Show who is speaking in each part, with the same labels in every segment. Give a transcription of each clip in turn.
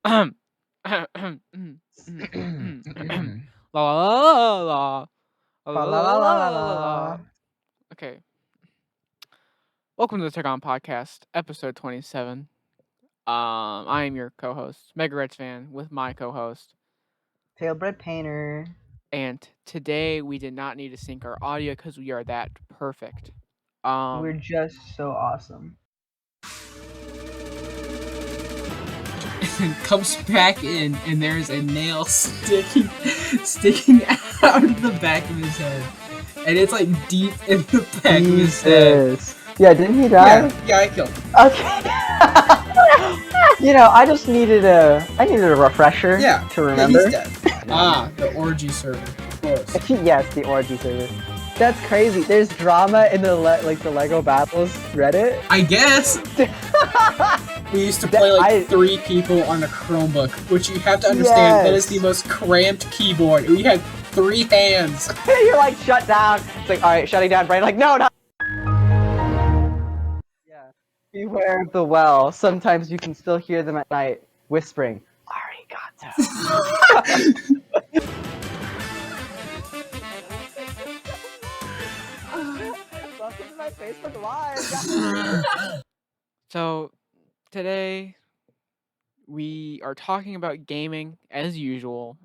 Speaker 1: Ahem. La la la la
Speaker 2: Fa
Speaker 1: la
Speaker 2: la la
Speaker 1: la
Speaker 2: la la
Speaker 1: la la la.
Speaker 2: la.
Speaker 1: Okay, welcome to the TGOM podcast, episode 27. I am your co-host, Mega Reds fan, with my co-host,
Speaker 2: Tailbred painter.
Speaker 1: and today we did not need to sync our audio because we are that perfect.
Speaker 2: We're just so awesome.
Speaker 3: And comes back in, and there's a nail sticking out of the back of his head, and it's like deep in the back of his head.
Speaker 2: Yeah, didn't he die?
Speaker 3: Yeah, I killed him.
Speaker 2: Okay. I just needed a refresher
Speaker 3: Yeah,
Speaker 2: to
Speaker 3: yeah,
Speaker 2: remember.
Speaker 3: he's dead. The orgy server, of course.
Speaker 2: Yes, the orgy server. That's crazy. There's drama in the the Lego Battles Reddit.
Speaker 3: I guess. We used to play 3 people on a Chromebook, which you have to understand that is the most cramped keyboard. We had 3 hands.
Speaker 2: You're like shut down. It's like, all right, shutting down. Brain like, no. Yeah. Beware of the well. Sometimes you can still hear them at night whispering, "Arigato." Welcome to my Facebook Live.
Speaker 1: So today we are talking about gaming as usual.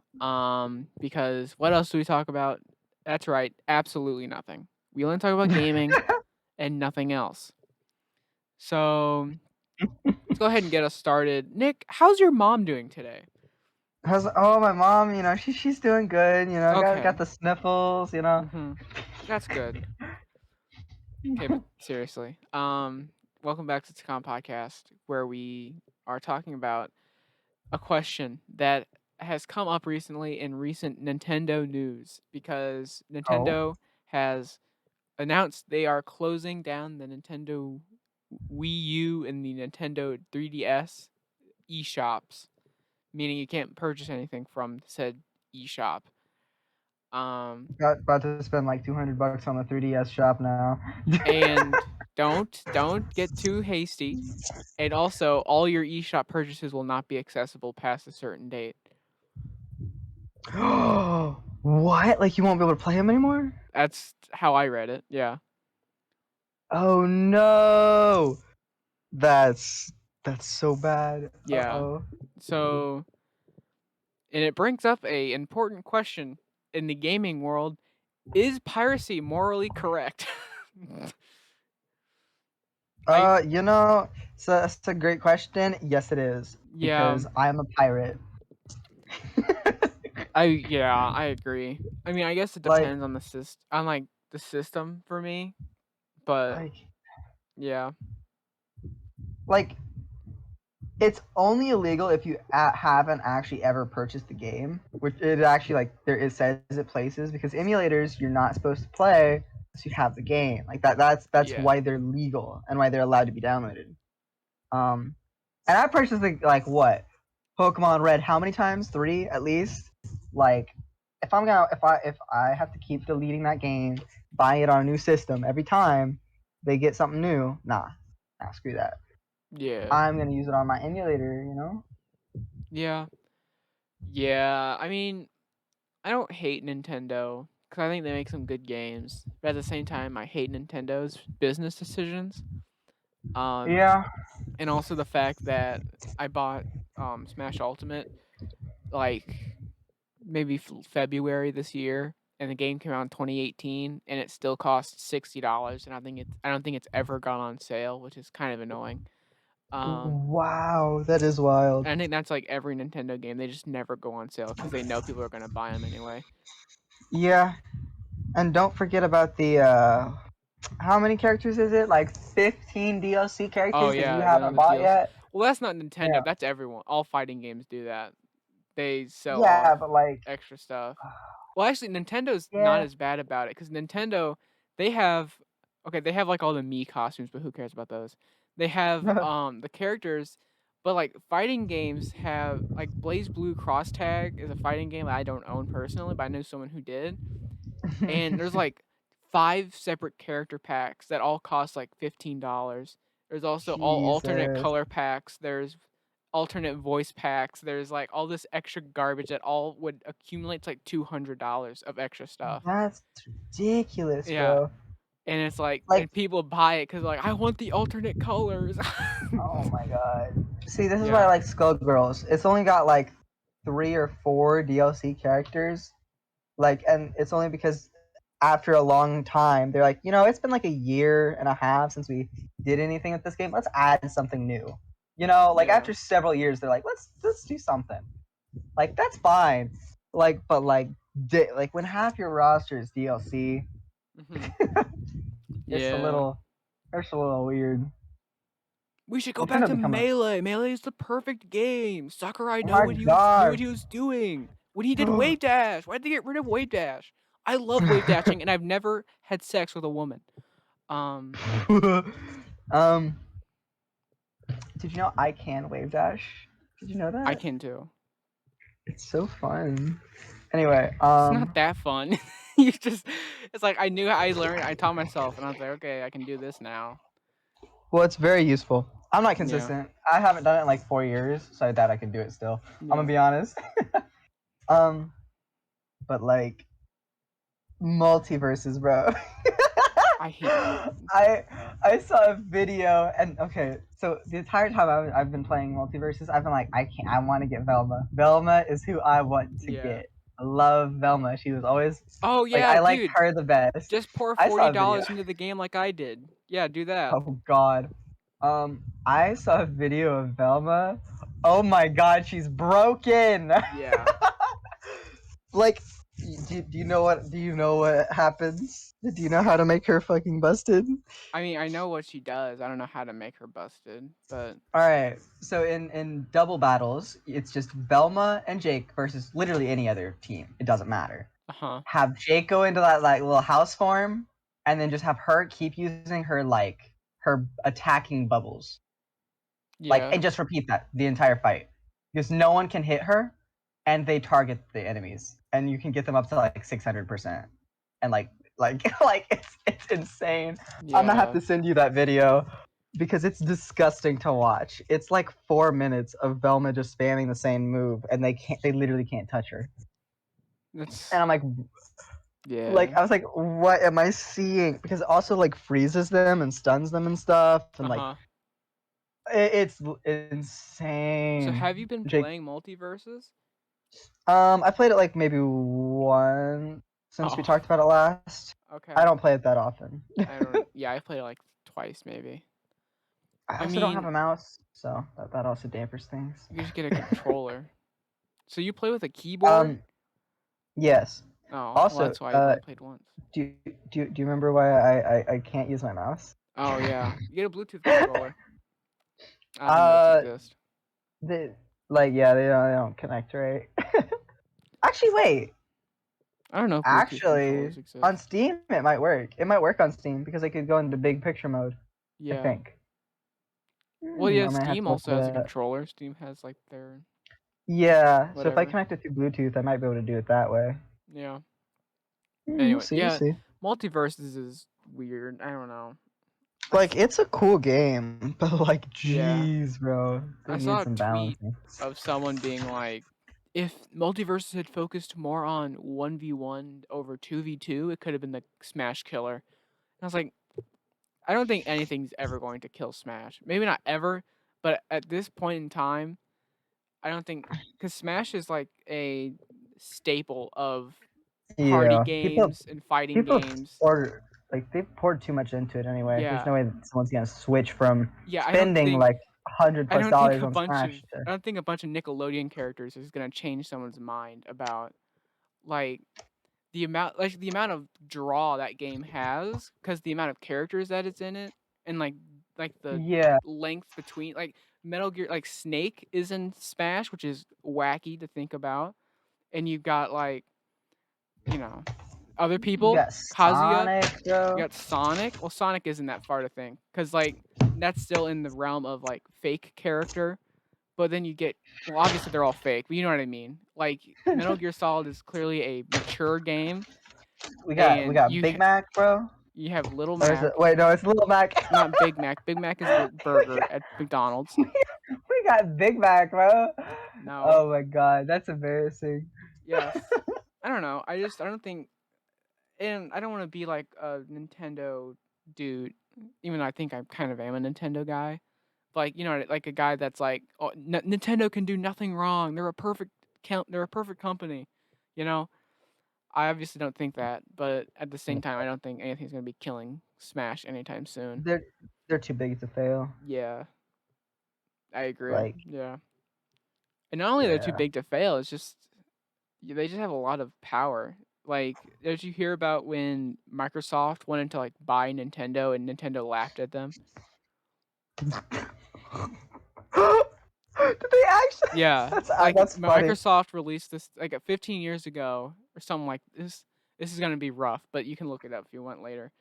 Speaker 1: Because what else do we talk about? That's right, absolutely nothing. We only talk about gaming and nothing else. So let's go ahead and get us started. Nick, how's your mom doing today?
Speaker 2: My mom, she's doing good,
Speaker 1: Okay.
Speaker 2: got the sniffles,
Speaker 1: That's good. Okay, but seriously. Welcome back to the TGOM podcast, where we are talking about a question that has come up recently in recent Nintendo news, because Nintendo has announced they are closing down the Nintendo Wii U and the Nintendo 3DS eShops, meaning you can't purchase anything from said eShop.
Speaker 2: About to spend like $200 on the 3DS shop now.
Speaker 1: And don't get too hasty. And also, all your eShop purchases will not be accessible past a certain date.
Speaker 2: What? Like you won't be able to play them anymore?
Speaker 1: That's how I read it. Yeah.
Speaker 2: Oh no! That's so bad.
Speaker 1: Yeah.
Speaker 2: Uh-oh.
Speaker 1: So, and it brings up a important question in the gaming world: is piracy morally correct?
Speaker 2: So that's a great question. Yes, it is.
Speaker 1: Yeah.
Speaker 2: Because I am a pirate.
Speaker 1: I agree. I mean, I guess it
Speaker 2: Like-
Speaker 1: depends on the system for me, but
Speaker 2: Like,
Speaker 1: yeah.
Speaker 2: like it's only illegal if you haven't actually ever purchased the game, which it actually it says it places, because emulators you're not supposed to play unless you have the game. Like that's
Speaker 1: Yeah.
Speaker 2: why they're legal and why they're allowed to be downloaded. And I purchased like what? Pokemon Red how many times? 3 at least. Like if I have to keep deleting that game, buying it on a new system every time they get something new, nah, screw that.
Speaker 1: Yeah.
Speaker 2: I'm gonna use it on my emulator.
Speaker 1: Yeah. Yeah. I mean, I don't hate Nintendo because I think they make some good games, but at the same time, I hate Nintendo's business decisions.
Speaker 2: Yeah.
Speaker 1: And also the fact that I bought Smash Ultimate like maybe February this year, and the game came out in 2018, and it still costs $60, and I don't think it's ever gone on sale, which is kind of annoying.
Speaker 2: Wow, that is wild.
Speaker 1: And I think that's like every Nintendo game; they just never go on sale because they know people are gonna buy them anyway.
Speaker 2: Yeah, and don't forget about the how many characters is it? Like 15 DLC characters that you haven't bought yet?
Speaker 1: Well, that's not Nintendo.
Speaker 2: Yeah.
Speaker 1: That's everyone. All fighting games do that. They sell
Speaker 2: Yeah, but like
Speaker 1: extra stuff. Well, actually, Nintendo's
Speaker 2: Yeah.
Speaker 1: not as bad about it because Nintendo, they have like all the Mii costumes, but who cares about those? They have the characters, but like fighting games have like Blaze Blue Cross Tag is a fighting game that I don't own personally, but I know someone who did. And there's like 5 separate character packs that all cost like $15. There's also all alternate
Speaker 2: Jesus.
Speaker 1: color packs. There's alternate voice packs. There's like all this extra garbage that all would accumulate to like $200 of extra stuff.
Speaker 2: That's ridiculous,
Speaker 1: Yeah,
Speaker 2: bro.
Speaker 1: and it's like,
Speaker 2: Like,
Speaker 1: and people buy it because like I want the alternate colors.
Speaker 2: oh my god. See, this is why I
Speaker 1: Yeah,
Speaker 2: like Skullgirls. It's only got like 3 or 4 DLC characters. Like, and it's only because after a long time, they're like, it's been like a year and a half since we did anything with this game. Let's add something new. Like
Speaker 1: yeah.
Speaker 2: after several years, they're like, let's do something. Like that's fine. Like, but like when half your roster is DLC,
Speaker 1: Hmm.
Speaker 2: it's a
Speaker 1: Yeah.
Speaker 2: little, weird.
Speaker 1: We should go
Speaker 2: I'm trying
Speaker 1: back
Speaker 2: to
Speaker 1: to
Speaker 2: become a.
Speaker 1: Melee. Melee is the perfect game. Sakurai
Speaker 2: Oh
Speaker 1: know
Speaker 2: my
Speaker 1: what he was knew what
Speaker 2: god.
Speaker 1: he was doing when he did Wave Dash. Why'd they get rid of Wave Dash? I love wave dashing, and I've never had sex with a woman. Um,
Speaker 2: um. Did you know I can wave dash? Did you know that?
Speaker 1: I can too.
Speaker 2: It's so fun. Anyway,
Speaker 1: It's not that fun. You just, it's like I knew I learned. I taught myself, and I was like, okay, I can do this now.
Speaker 2: well, it's very useful. I'm not
Speaker 1: Yeah.
Speaker 2: consistent. I haven't done it in like 4 years, so I doubt I can do it still. I'm
Speaker 1: Yeah.
Speaker 2: gonna be honest. But like multiverses, bro.
Speaker 1: I hate that.
Speaker 2: I saw a video, and okay, so the entire time I've been playing multiverses, I've been like, I want to get Velma. Velma is who I want to
Speaker 1: Yeah.
Speaker 2: get. I love Velma. She was always
Speaker 1: Oh
Speaker 2: like,
Speaker 1: yeah,
Speaker 2: I liked
Speaker 1: dude.
Speaker 2: her the best.
Speaker 1: Just pour
Speaker 2: I saw a video.
Speaker 1: $40 into the game like I did. Yeah, do that.
Speaker 2: Oh god. I saw a video of Velma. Oh my god, she's broken.
Speaker 1: Yeah.
Speaker 2: Like, do you know what happens? Do you know how to make her fucking busted?
Speaker 1: I mean, I know what she does. I don't know how to make her busted, but
Speaker 2: All right. So in double battles, it's just Velma and Jake versus literally any other team. It doesn't matter. Have Jake go into that like little house form, and then just have her keep using her her attacking bubbles.
Speaker 1: yeah.
Speaker 2: And just repeat that the entire fight, because no one can hit her, and they target the enemies, and you can get them up to like 600%, and like it's insane.
Speaker 1: Yeah.
Speaker 2: I'm gonna have to send you that video because it's disgusting to watch. It's like 4 minutes of Velma just spamming the same move, and they literally can't touch her.
Speaker 1: That's
Speaker 2: And I'm like,
Speaker 1: yeah.
Speaker 2: I was like, what am I seeing? Because it also like freezes them and stuns them and stuff, and like it's insane.
Speaker 1: So have you been
Speaker 2: Jake,
Speaker 1: playing multiverses?
Speaker 2: I played it like maybe once since we talked about it last.
Speaker 1: Okay.
Speaker 2: I don't play it that often.
Speaker 1: Yeah, I played it like twice maybe.
Speaker 2: I also don't have a mouse, so that also dampers things.
Speaker 1: You just get a controller. So you play with a keyboard?
Speaker 2: Yes.
Speaker 1: Oh,
Speaker 2: Also,
Speaker 1: well, that's why you only played once.
Speaker 2: Do you remember why I can't use my mouse?
Speaker 1: Oh yeah, you get a Bluetooth controller. I don't know if those exist.
Speaker 2: They don't connect, right? Actually, wait.
Speaker 1: I don't know if Bluetooth
Speaker 2: Actually,
Speaker 1: controllers exist.
Speaker 2: on Steam it might work. It might work on Steam because I could go into big picture mode.
Speaker 1: Yeah.
Speaker 2: I think.
Speaker 1: Well, yeah,
Speaker 2: I might have
Speaker 1: Steam
Speaker 2: to
Speaker 1: also
Speaker 2: look
Speaker 1: has a
Speaker 2: that up.
Speaker 1: controller. Steam has like their
Speaker 2: Yeah, so if I
Speaker 1: whatever.
Speaker 2: connect it to Bluetooth, I might be able to do it that way.
Speaker 1: Yeah.
Speaker 2: We'll
Speaker 1: Anyway,
Speaker 2: see,
Speaker 1: yeah,
Speaker 2: we'll see.
Speaker 1: Multiverses is weird. I don't know.
Speaker 2: Like, it's a cool game, but like,
Speaker 1: Yeah.
Speaker 2: jeez, bro.
Speaker 1: I saw a tweet of someone being like, if Multiverses had focused more on 1v1 over 2v2, it could have been the Smash killer. And I was like, I don't think anything's ever going to kill Smash. Maybe not ever, but at this point in time, I don't think, because Smash is like a staple of party games and fighting games.
Speaker 2: They've poured too much into it anyway.
Speaker 1: Yeah.
Speaker 2: There's no way that someone's gonna switch from
Speaker 1: Yeah,
Speaker 2: spending like $100+ on Smash.
Speaker 1: I don't think a bunch of Nickelodeon characters is gonna change someone's mind about like the amount of draw that game has, because the amount of characters that it's in it, and like the length between like Metal Gear, like Snake is in Smash, which is wacky to think about, and you've got like, other people.
Speaker 2: You got
Speaker 1: Kazuya,
Speaker 2: Sonic, bro.
Speaker 1: you got Sonic. Well, Sonic isn't that far to think, because like that's still in the realm of like fake character. But then you get, well, obviously they're all fake, but you know what I mean. Like Metal Gear Solid is clearly a mature game.
Speaker 2: We got Big Mac, bro.
Speaker 1: You have Little Mac.
Speaker 2: Wait, no, it's Little Mac.
Speaker 1: Not Big Mac. Big Mac is the burger at McDonald's.
Speaker 2: We got Big Mac, bro.
Speaker 1: No.
Speaker 2: Oh my god, that's embarrassing.
Speaker 1: Yes. I don't know. I don't think, and I don't want to be like a Nintendo dude, even though I think I kind of am a Nintendo guy. Like, like a guy that's like, oh, Nintendo can do nothing wrong. They're a perfect company. You know, I obviously don't think that, but at the same time, I don't think anything's gonna be killing Smash anytime soon.
Speaker 2: They're too big to fail.
Speaker 1: Yeah, I agree.
Speaker 2: Like,
Speaker 1: Yeah, and not only they're too
Speaker 2: yeah.
Speaker 1: big to fail, it's just they just have a lot of power. Like, did you hear about when Microsoft wanted to like buy Nintendo and Nintendo laughed at them?
Speaker 2: Did they actually?
Speaker 1: Yeah,
Speaker 2: That's
Speaker 1: like
Speaker 2: that's funny.
Speaker 1: Microsoft released this like 15 years ago or something like this. This is gonna be rough, but you can look it up if you want later.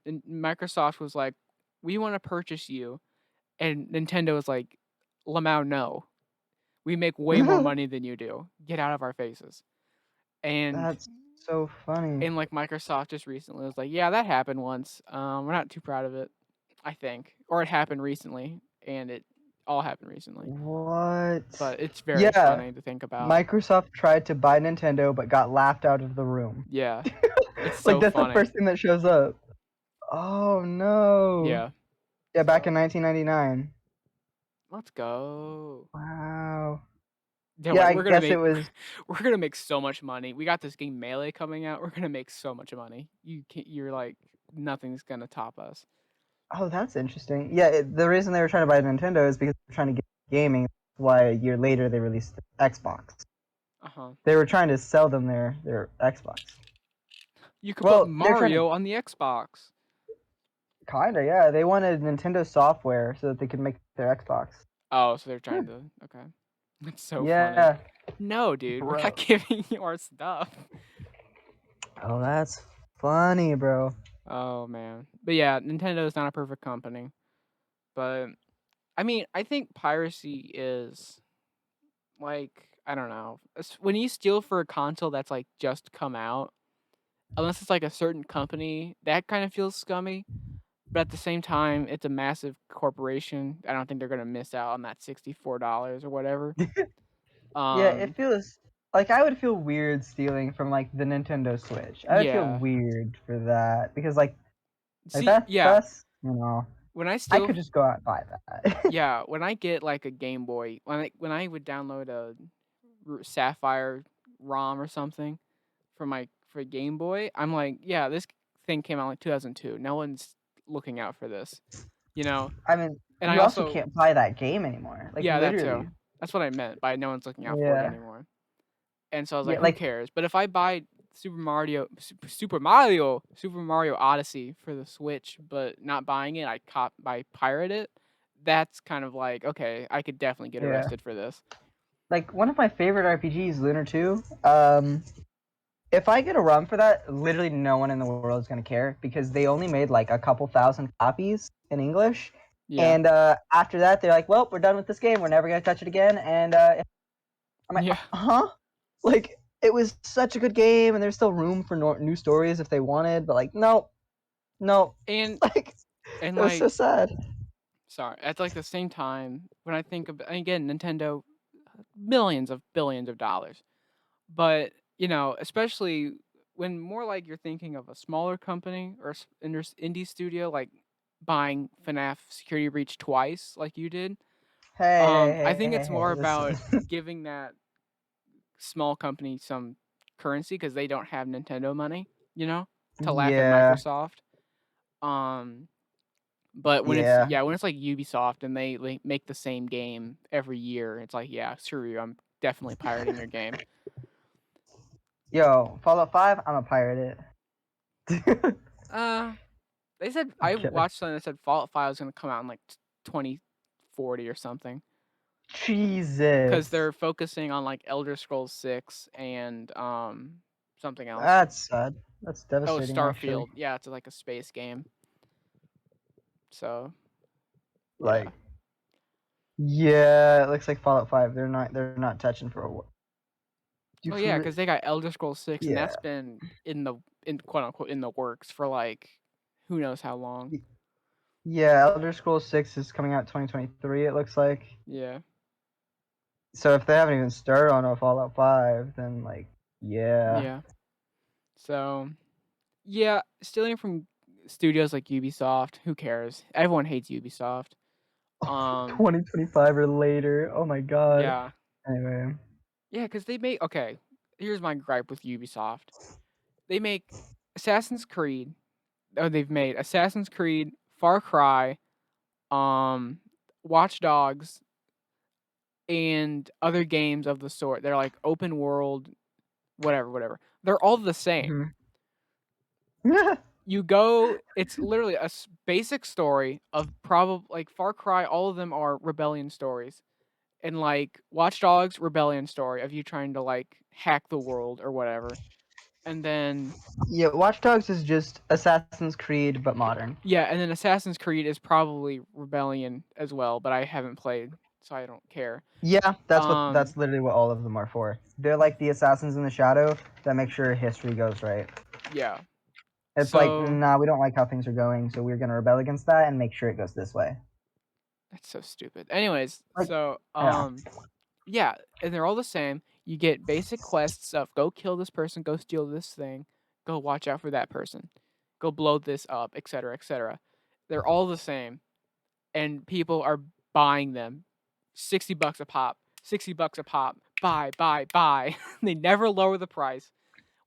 Speaker 1: And Microsoft was like, "We want to purchase you," and Nintendo was like, "Lamau, no. We make way more money than you do. Get out of our faces." And
Speaker 2: That's so funny.
Speaker 1: like Microsoft just recently was like, "Yeah, that happened once. We're not too proud of it, I think, or it happened recently, and it all happened recently."
Speaker 2: What?
Speaker 1: But it's very
Speaker 2: Yeah,
Speaker 1: funny to think about.
Speaker 2: Microsoft tried to buy Nintendo but got laughed out of the room.
Speaker 1: Yeah, it's
Speaker 2: Like
Speaker 1: so
Speaker 2: that's the
Speaker 1: funny.
Speaker 2: first thing that shows up. Oh no.
Speaker 1: Yeah.
Speaker 2: Yeah, back
Speaker 1: So,
Speaker 2: in 1999.
Speaker 1: let's go.
Speaker 2: Wow.
Speaker 1: Yeah,
Speaker 2: Yeah, I
Speaker 1: we're gonna
Speaker 2: guess it
Speaker 1: make
Speaker 2: was.
Speaker 1: we're gonna make so much money. We got this game Melee coming out. We're gonna make so much money. You're like nothing's gonna top us.
Speaker 2: Oh, that's interesting. Yeah, the reason they were trying to buy Nintendo is because they were trying to get gaming. That's why a year later they released the Xbox.
Speaker 1: Uh huh.
Speaker 2: They were trying to sell them their Xbox.
Speaker 1: You could put
Speaker 2: Well, they're trying to
Speaker 1: Mario on the Xbox.
Speaker 2: kinda, yeah. They wanted Nintendo software so that they could make their Xbox.
Speaker 1: Oh, so they're
Speaker 2: Yeah.
Speaker 1: trying to. Okay, that's so funny.
Speaker 2: Yeah,
Speaker 1: No, dude, we're
Speaker 2: bro.
Speaker 1: not giving you our stuff.
Speaker 2: Oh, that's funny, bro.
Speaker 1: Oh man, but yeah, Nintendo is not a perfect company. But I mean, I think piracy is like I don't know. When you steal for a console that's like just come out, unless it's like a certain company, that kind of feels scummy. But at the same time, it's a massive corporation. I don't think they're gonna miss out on that $64 or whatever.
Speaker 2: Yeah, it
Speaker 1: Um,
Speaker 2: feels like I would feel weird stealing from like the Nintendo Switch. I would feel
Speaker 1: yeah.
Speaker 2: weird for that because like
Speaker 1: See, yeah.
Speaker 2: that's
Speaker 1: When I
Speaker 2: I
Speaker 1: steal,
Speaker 2: could just go out and buy that.
Speaker 1: yeah. When I get like a Game Boy, when I would download a Sapphire ROM or something for Game Boy, I'm like, yeah, this thing came out like 2002. No one's looking out for this, you know.
Speaker 2: I mean,
Speaker 1: And I
Speaker 2: you also
Speaker 1: also,
Speaker 2: can't buy that game anymore. Like
Speaker 1: yeah, that too.
Speaker 2: literally.
Speaker 1: That's what I meant by no one's looking out for it
Speaker 2: Yeah.
Speaker 1: anymore. And so I was
Speaker 2: Yeah,
Speaker 1: like, who
Speaker 2: like
Speaker 1: cares? But if I buy Super Mario Odyssey for the Switch, but not buying it, I pirate it. That's kind of like, okay, I could definitely get
Speaker 2: yeah.
Speaker 1: arrested for this.
Speaker 2: Like one of my favorite RPGs, Lunar 2. If I get a ROM for that, literally no one in the world is gonna care because they only made like a couple thousand copies in English.
Speaker 1: Yeah.
Speaker 2: And after that, they're like, "Well, we're done with this game. We're never gonna touch it again." And I'm like,
Speaker 1: Yeah.
Speaker 2: "Huh?" Like it was such a good game, and there's still room for new stories if they wanted. But like, no, no,
Speaker 1: And
Speaker 2: like
Speaker 1: and
Speaker 2: it was so
Speaker 1: like
Speaker 2: sad.
Speaker 1: sorry, at like the same time, when I think of again Nintendo, millions of billions of dollars. But, especially when more like you're thinking of a smaller company or indie studio like buying FNAF Security Breach twice like you did.
Speaker 2: Hey,
Speaker 1: I
Speaker 2: hey, hey,
Speaker 1: think
Speaker 2: hey,
Speaker 1: it's
Speaker 2: hey,
Speaker 1: more
Speaker 2: listen.
Speaker 1: about giving that small company some currency because they don't have Nintendo money, to laugh at
Speaker 2: Yeah,
Speaker 1: Microsoft. Um, but
Speaker 2: yeah.
Speaker 1: when it's like Ubisoft and they like, make the same game every year, it's like, yeah, screw you, I'm definitely pirating your game.
Speaker 2: Yo, Fallout 5, I'm a pirate it.
Speaker 1: Uh, they said
Speaker 2: I'm
Speaker 1: I
Speaker 2: kidding.
Speaker 1: watched something that said Fallout 5 was gonna come out in like 2040 or something because
Speaker 2: Jesus.
Speaker 1: they're focusing on like Elder Scrolls 6 and something else.
Speaker 2: That's sad. That's
Speaker 1: Oh,
Speaker 2: devastating, actually.
Speaker 1: Starfield. Yeah, it's like a space game. So yeah.
Speaker 2: Like, yeah, it looks like Fallout 5. They're not touching for a while. You
Speaker 1: Oh yeah,
Speaker 2: for
Speaker 1: because they got Elder Scrolls 6, and
Speaker 2: yeah.
Speaker 1: that's been in quote unquote in the works for like who knows how long.
Speaker 2: Yeah, Elder Scrolls 6 is coming out 2023. It looks like.
Speaker 1: Yeah.
Speaker 2: So if they haven't even started on a Fallout 5, then like, yeah.
Speaker 1: Yeah. So, yeah, stealing from studios like Ubisoft, who cares? Everyone hates Ubisoft.
Speaker 2: 2025 or later. Oh my god.
Speaker 1: Yeah.
Speaker 2: Anyway.
Speaker 1: Yeah, because they make okay. Here's my gripe with Ubisoft. They make Assassin's Creed. Oh, they've made Assassin's Creed, Far Cry, um, Watch Dogs, and other games of the sort. They're like open world, whatever. They're all the same.
Speaker 2: Mhm.
Speaker 1: You go. It's literally a basic story of probably like Far Cry. All of them are rebellion stories, and like Watch Dogs, rebellion story of you trying to like hack the world or whatever. And then
Speaker 2: Yeah, Watch Dogs is just Assassin's Creed but modern.
Speaker 1: yeah, and then Assassin's Creed is probably rebellion as well, but I haven't played, so I don't care.
Speaker 2: Yeah,
Speaker 1: Um,
Speaker 2: that's literally what all of them are for. They're like the assassins in the shadow that make sure history goes right.
Speaker 1: yeah.
Speaker 2: It's like,
Speaker 1: So
Speaker 2: nah, we don't like how things are going, so we're gonna rebel against that and make sure it goes this way.
Speaker 1: that's so stupid. Anyways,
Speaker 2: Like,
Speaker 1: so
Speaker 2: yeah.
Speaker 1: yeah, and they're all the same. You get basic quests of go kill this person, go steal this thing, go watch out for that person, go blow this up, etc., etc. They're all the same, and people are buying them, $60 a pop, $60 a pop. Buy. They never lower the price.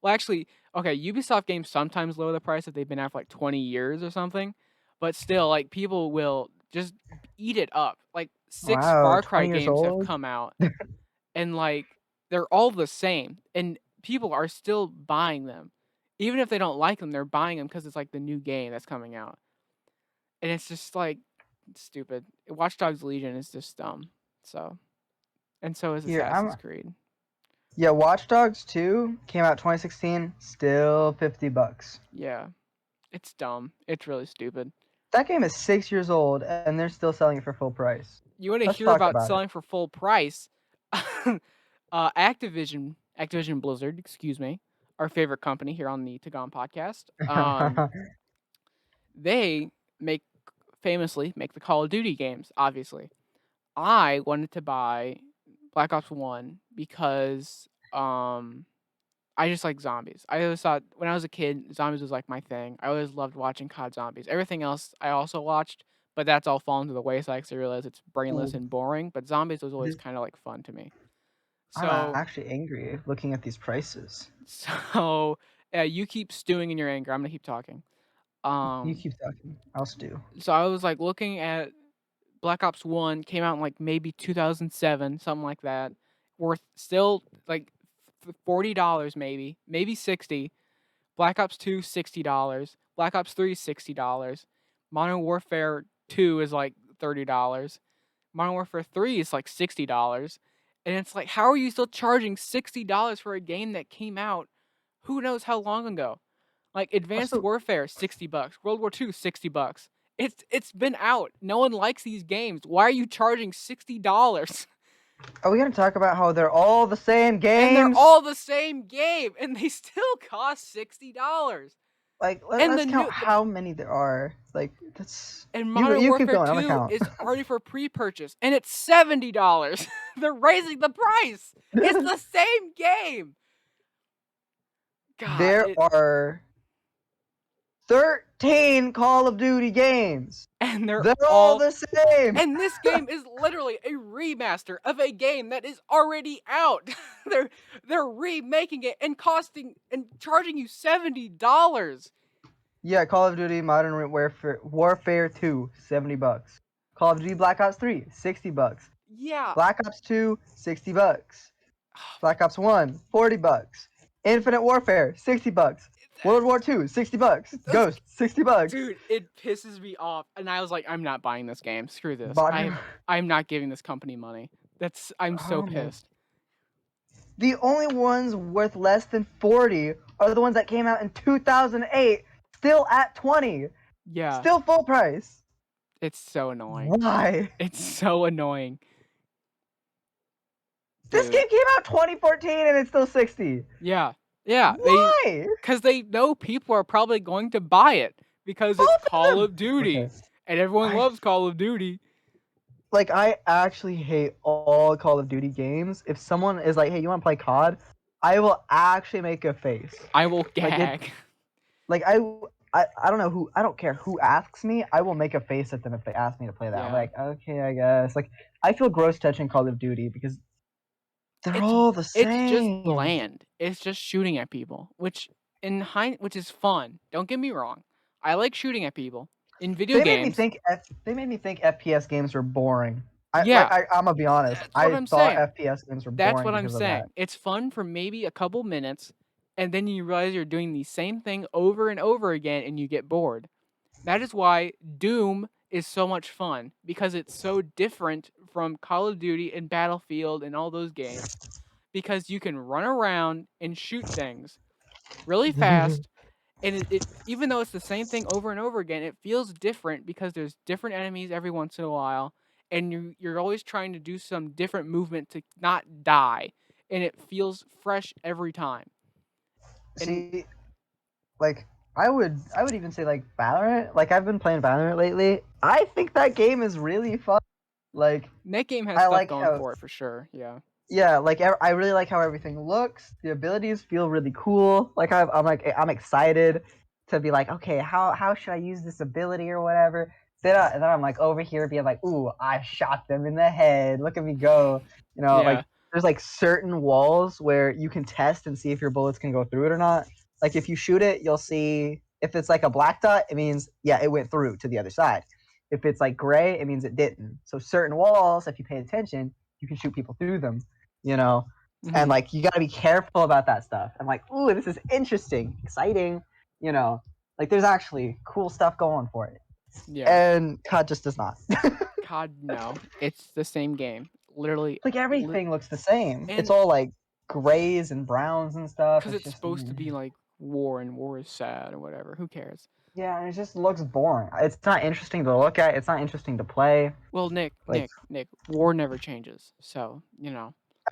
Speaker 1: Well, actually, okay, Ubisoft games sometimes lower the price if they've been out for like 20 years or something, but still, like people will just eat it up. Like 6
Speaker 2: Wow,
Speaker 1: Far Cry
Speaker 2: 20 years
Speaker 1: games have
Speaker 2: old?
Speaker 1: come out, and like they're all the same, and people are still buying them, even if they don't like them. They're buying them because it's like the new game that's coming out, and it's just like stupid. Watch Dogs Legion is just dumb. So, and so is
Speaker 2: Here,
Speaker 1: Assassin's Creed.
Speaker 2: yeah, Watch Dogs 2 came out 2016, still $50.
Speaker 1: Yeah, it's dumb. It's really stupid.
Speaker 2: That game is 6 years old and they're still selling it for full price.
Speaker 1: You want to
Speaker 2: Let's
Speaker 1: hear
Speaker 2: talk
Speaker 1: about
Speaker 2: about it.
Speaker 1: selling for full price? Activision Blizzard, excuse me, our favorite company here on the TGOM podcast. They make famously make the Call of Duty games. Obviously, I wanted to buy Black Ops 1 because I just like zombies. I always thought when I was a kid, zombies was like my thing. I always loved watching COD Zombies. Everything else I also watched, but that's all fallen to the wayside because I realized it's brainless
Speaker 2: Ooh,
Speaker 1: and boring. But zombies was always
Speaker 2: this,
Speaker 1: kind of like fun to me.
Speaker 2: I'm
Speaker 1: So,
Speaker 2: actually angry looking at these prices.
Speaker 1: so you keep stewing in your anger. I'm gonna keep talking.
Speaker 2: You
Speaker 1: Um,
Speaker 2: keep talking. I'll stew.
Speaker 1: so I was like looking at Black Ops 1 came out in like maybe 2007, something like that. Worth still like $40 maybe 60. Black Ops 2 $60. Black Ops 3 $60. Modern Warfare 2 is like $30. Modern Warfare 3 is like $60. And it's like how are you still charging $60 for a game that came out who knows how long ago? Like Advanced
Speaker 2: Also,
Speaker 1: Warfare $60. World War 2 $60. It's been out. No one likes these games. Why are you charging $60?
Speaker 2: are we gonna talk about how they're all the same
Speaker 1: And they're
Speaker 2: games?
Speaker 1: all the same game and they still cost $60.
Speaker 2: Like,
Speaker 1: And
Speaker 2: let's
Speaker 1: the
Speaker 2: count
Speaker 1: new
Speaker 2: how many there are. Like, that's
Speaker 1: and
Speaker 2: you.
Speaker 1: Modern
Speaker 2: You keep
Speaker 1: Warfare
Speaker 2: going. I'm gonna
Speaker 1: 2
Speaker 2: count.
Speaker 1: is already for pre-purchase and it's $70. They're raising the price. It's the same game. God,
Speaker 2: There are 13 Call of Duty games.
Speaker 1: and they're
Speaker 2: They're all
Speaker 1: all
Speaker 2: the same.
Speaker 1: and this game is literally a remaster of a game that is already out. they're remaking it and costing and charging you $70.
Speaker 2: Yeah, Call of Duty Modern Warfare 2, $70. Call of Duty Black Ops 3, $60.
Speaker 1: Yeah.
Speaker 2: Black Ops 2, $60. Black Ops 1, $40. Infinite Warfare, $60. World War 2, $60. Ghost, $60.
Speaker 1: Dude, it pisses me off. And I was like, I'm not buying this game. Screw this.
Speaker 2: Modern.
Speaker 1: I'm not giving this company money. I'm so
Speaker 2: Oh my.
Speaker 1: pissed.
Speaker 2: The only ones worth less than 40 are the ones that came out in 2008, still at 20.
Speaker 1: Yeah.
Speaker 2: Still full price.
Speaker 1: It's so annoying.
Speaker 2: Why?
Speaker 1: It's so annoying.
Speaker 2: This
Speaker 1: Dude.
Speaker 2: game came out 2014 and it's still 60.
Speaker 1: Yeah. Yeah.
Speaker 2: Why?
Speaker 1: Because they know people are probably going to buy it because
Speaker 2: Both
Speaker 1: it's
Speaker 2: of
Speaker 1: Call
Speaker 2: them.
Speaker 1: of Duty.
Speaker 2: Okay.
Speaker 1: And everyone
Speaker 2: I
Speaker 1: loves Call of Duty.
Speaker 2: like I actually hate all Call of Duty games. If someone is like, "Hey, you want to play COD?" I will actually make a face.
Speaker 1: I will
Speaker 2: Like it.
Speaker 1: gag.
Speaker 2: Like I don't know who. I don't care who asks me. I will make a face at them if they ask me to play that. I'm
Speaker 1: Yeah.
Speaker 2: like, okay, I guess. Like I feel gross touching Call of Duty because they're
Speaker 1: It's
Speaker 2: all the
Speaker 1: it's just
Speaker 2: same.
Speaker 1: bland. It's just shooting at people, which which is fun. Don't get me wrong. I like shooting at people in video
Speaker 2: They made me
Speaker 1: games.
Speaker 2: think. They made me think FPS games were boring.
Speaker 1: Yeah,
Speaker 2: I'm gonna be honest.
Speaker 1: that's what
Speaker 2: I
Speaker 1: I'm
Speaker 2: thought
Speaker 1: saying.
Speaker 2: FPS games were
Speaker 1: That's
Speaker 2: boring
Speaker 1: what I'm
Speaker 2: because of that.
Speaker 1: saying. It's fun for maybe a couple minutes, and then you realize you're doing the same thing over and over again, and you get bored. That is why Doom is so much fun because it's so different from Call of Duty and Battlefield and all those games because you can run around and shoot things really fast, and it even though it's the same thing over and over again, it feels different because there's different enemies every once in a while, and you're always trying to do some different movement to not die, and it feels fresh every time. And
Speaker 2: See, like I would even say like Valorant. Like I've been playing Valorant lately. I think that game is really fun. Like
Speaker 1: that game has
Speaker 2: I
Speaker 1: stuff
Speaker 2: like
Speaker 1: going
Speaker 2: how
Speaker 1: for it for sure. Yeah.
Speaker 2: yeah, like I really like how everything looks. The abilities feel really cool. Like I'm excited to be like, okay, how should I use this ability or whatever. Then I'm like over here being like, ooh, I shot them in the head. Look at me go. You know,
Speaker 1: Yeah.
Speaker 2: like there's like certain walls where you can test and see if your bullets can go through it or not. Like if you shoot it, you'll see if it's like a black dot, it means yeah, it went through to the other side. If it's like gray, it means it didn't. So certain walls, if you pay attention, you can shoot people through them, you know. And
Speaker 1: Mhm.
Speaker 2: like you got to be careful about that stuff. I'm like, ooh, this is interesting, exciting, you know. Like there's actually cool stuff going for it.
Speaker 1: Yeah.
Speaker 2: And COD just does not.
Speaker 1: COD, no. It's the same game. Literally
Speaker 2: Like everything looks the same. It's
Speaker 1: and
Speaker 2: all like grays and browns and stuff.
Speaker 1: because
Speaker 2: It's
Speaker 1: it's
Speaker 2: just
Speaker 1: supposed to be like war and war is sad or whatever. Who cares?
Speaker 2: yeah, and it just looks boring. It's not interesting to look at. It's not interesting to play.
Speaker 1: Well,
Speaker 2: Like
Speaker 1: Nick, war never changes. So,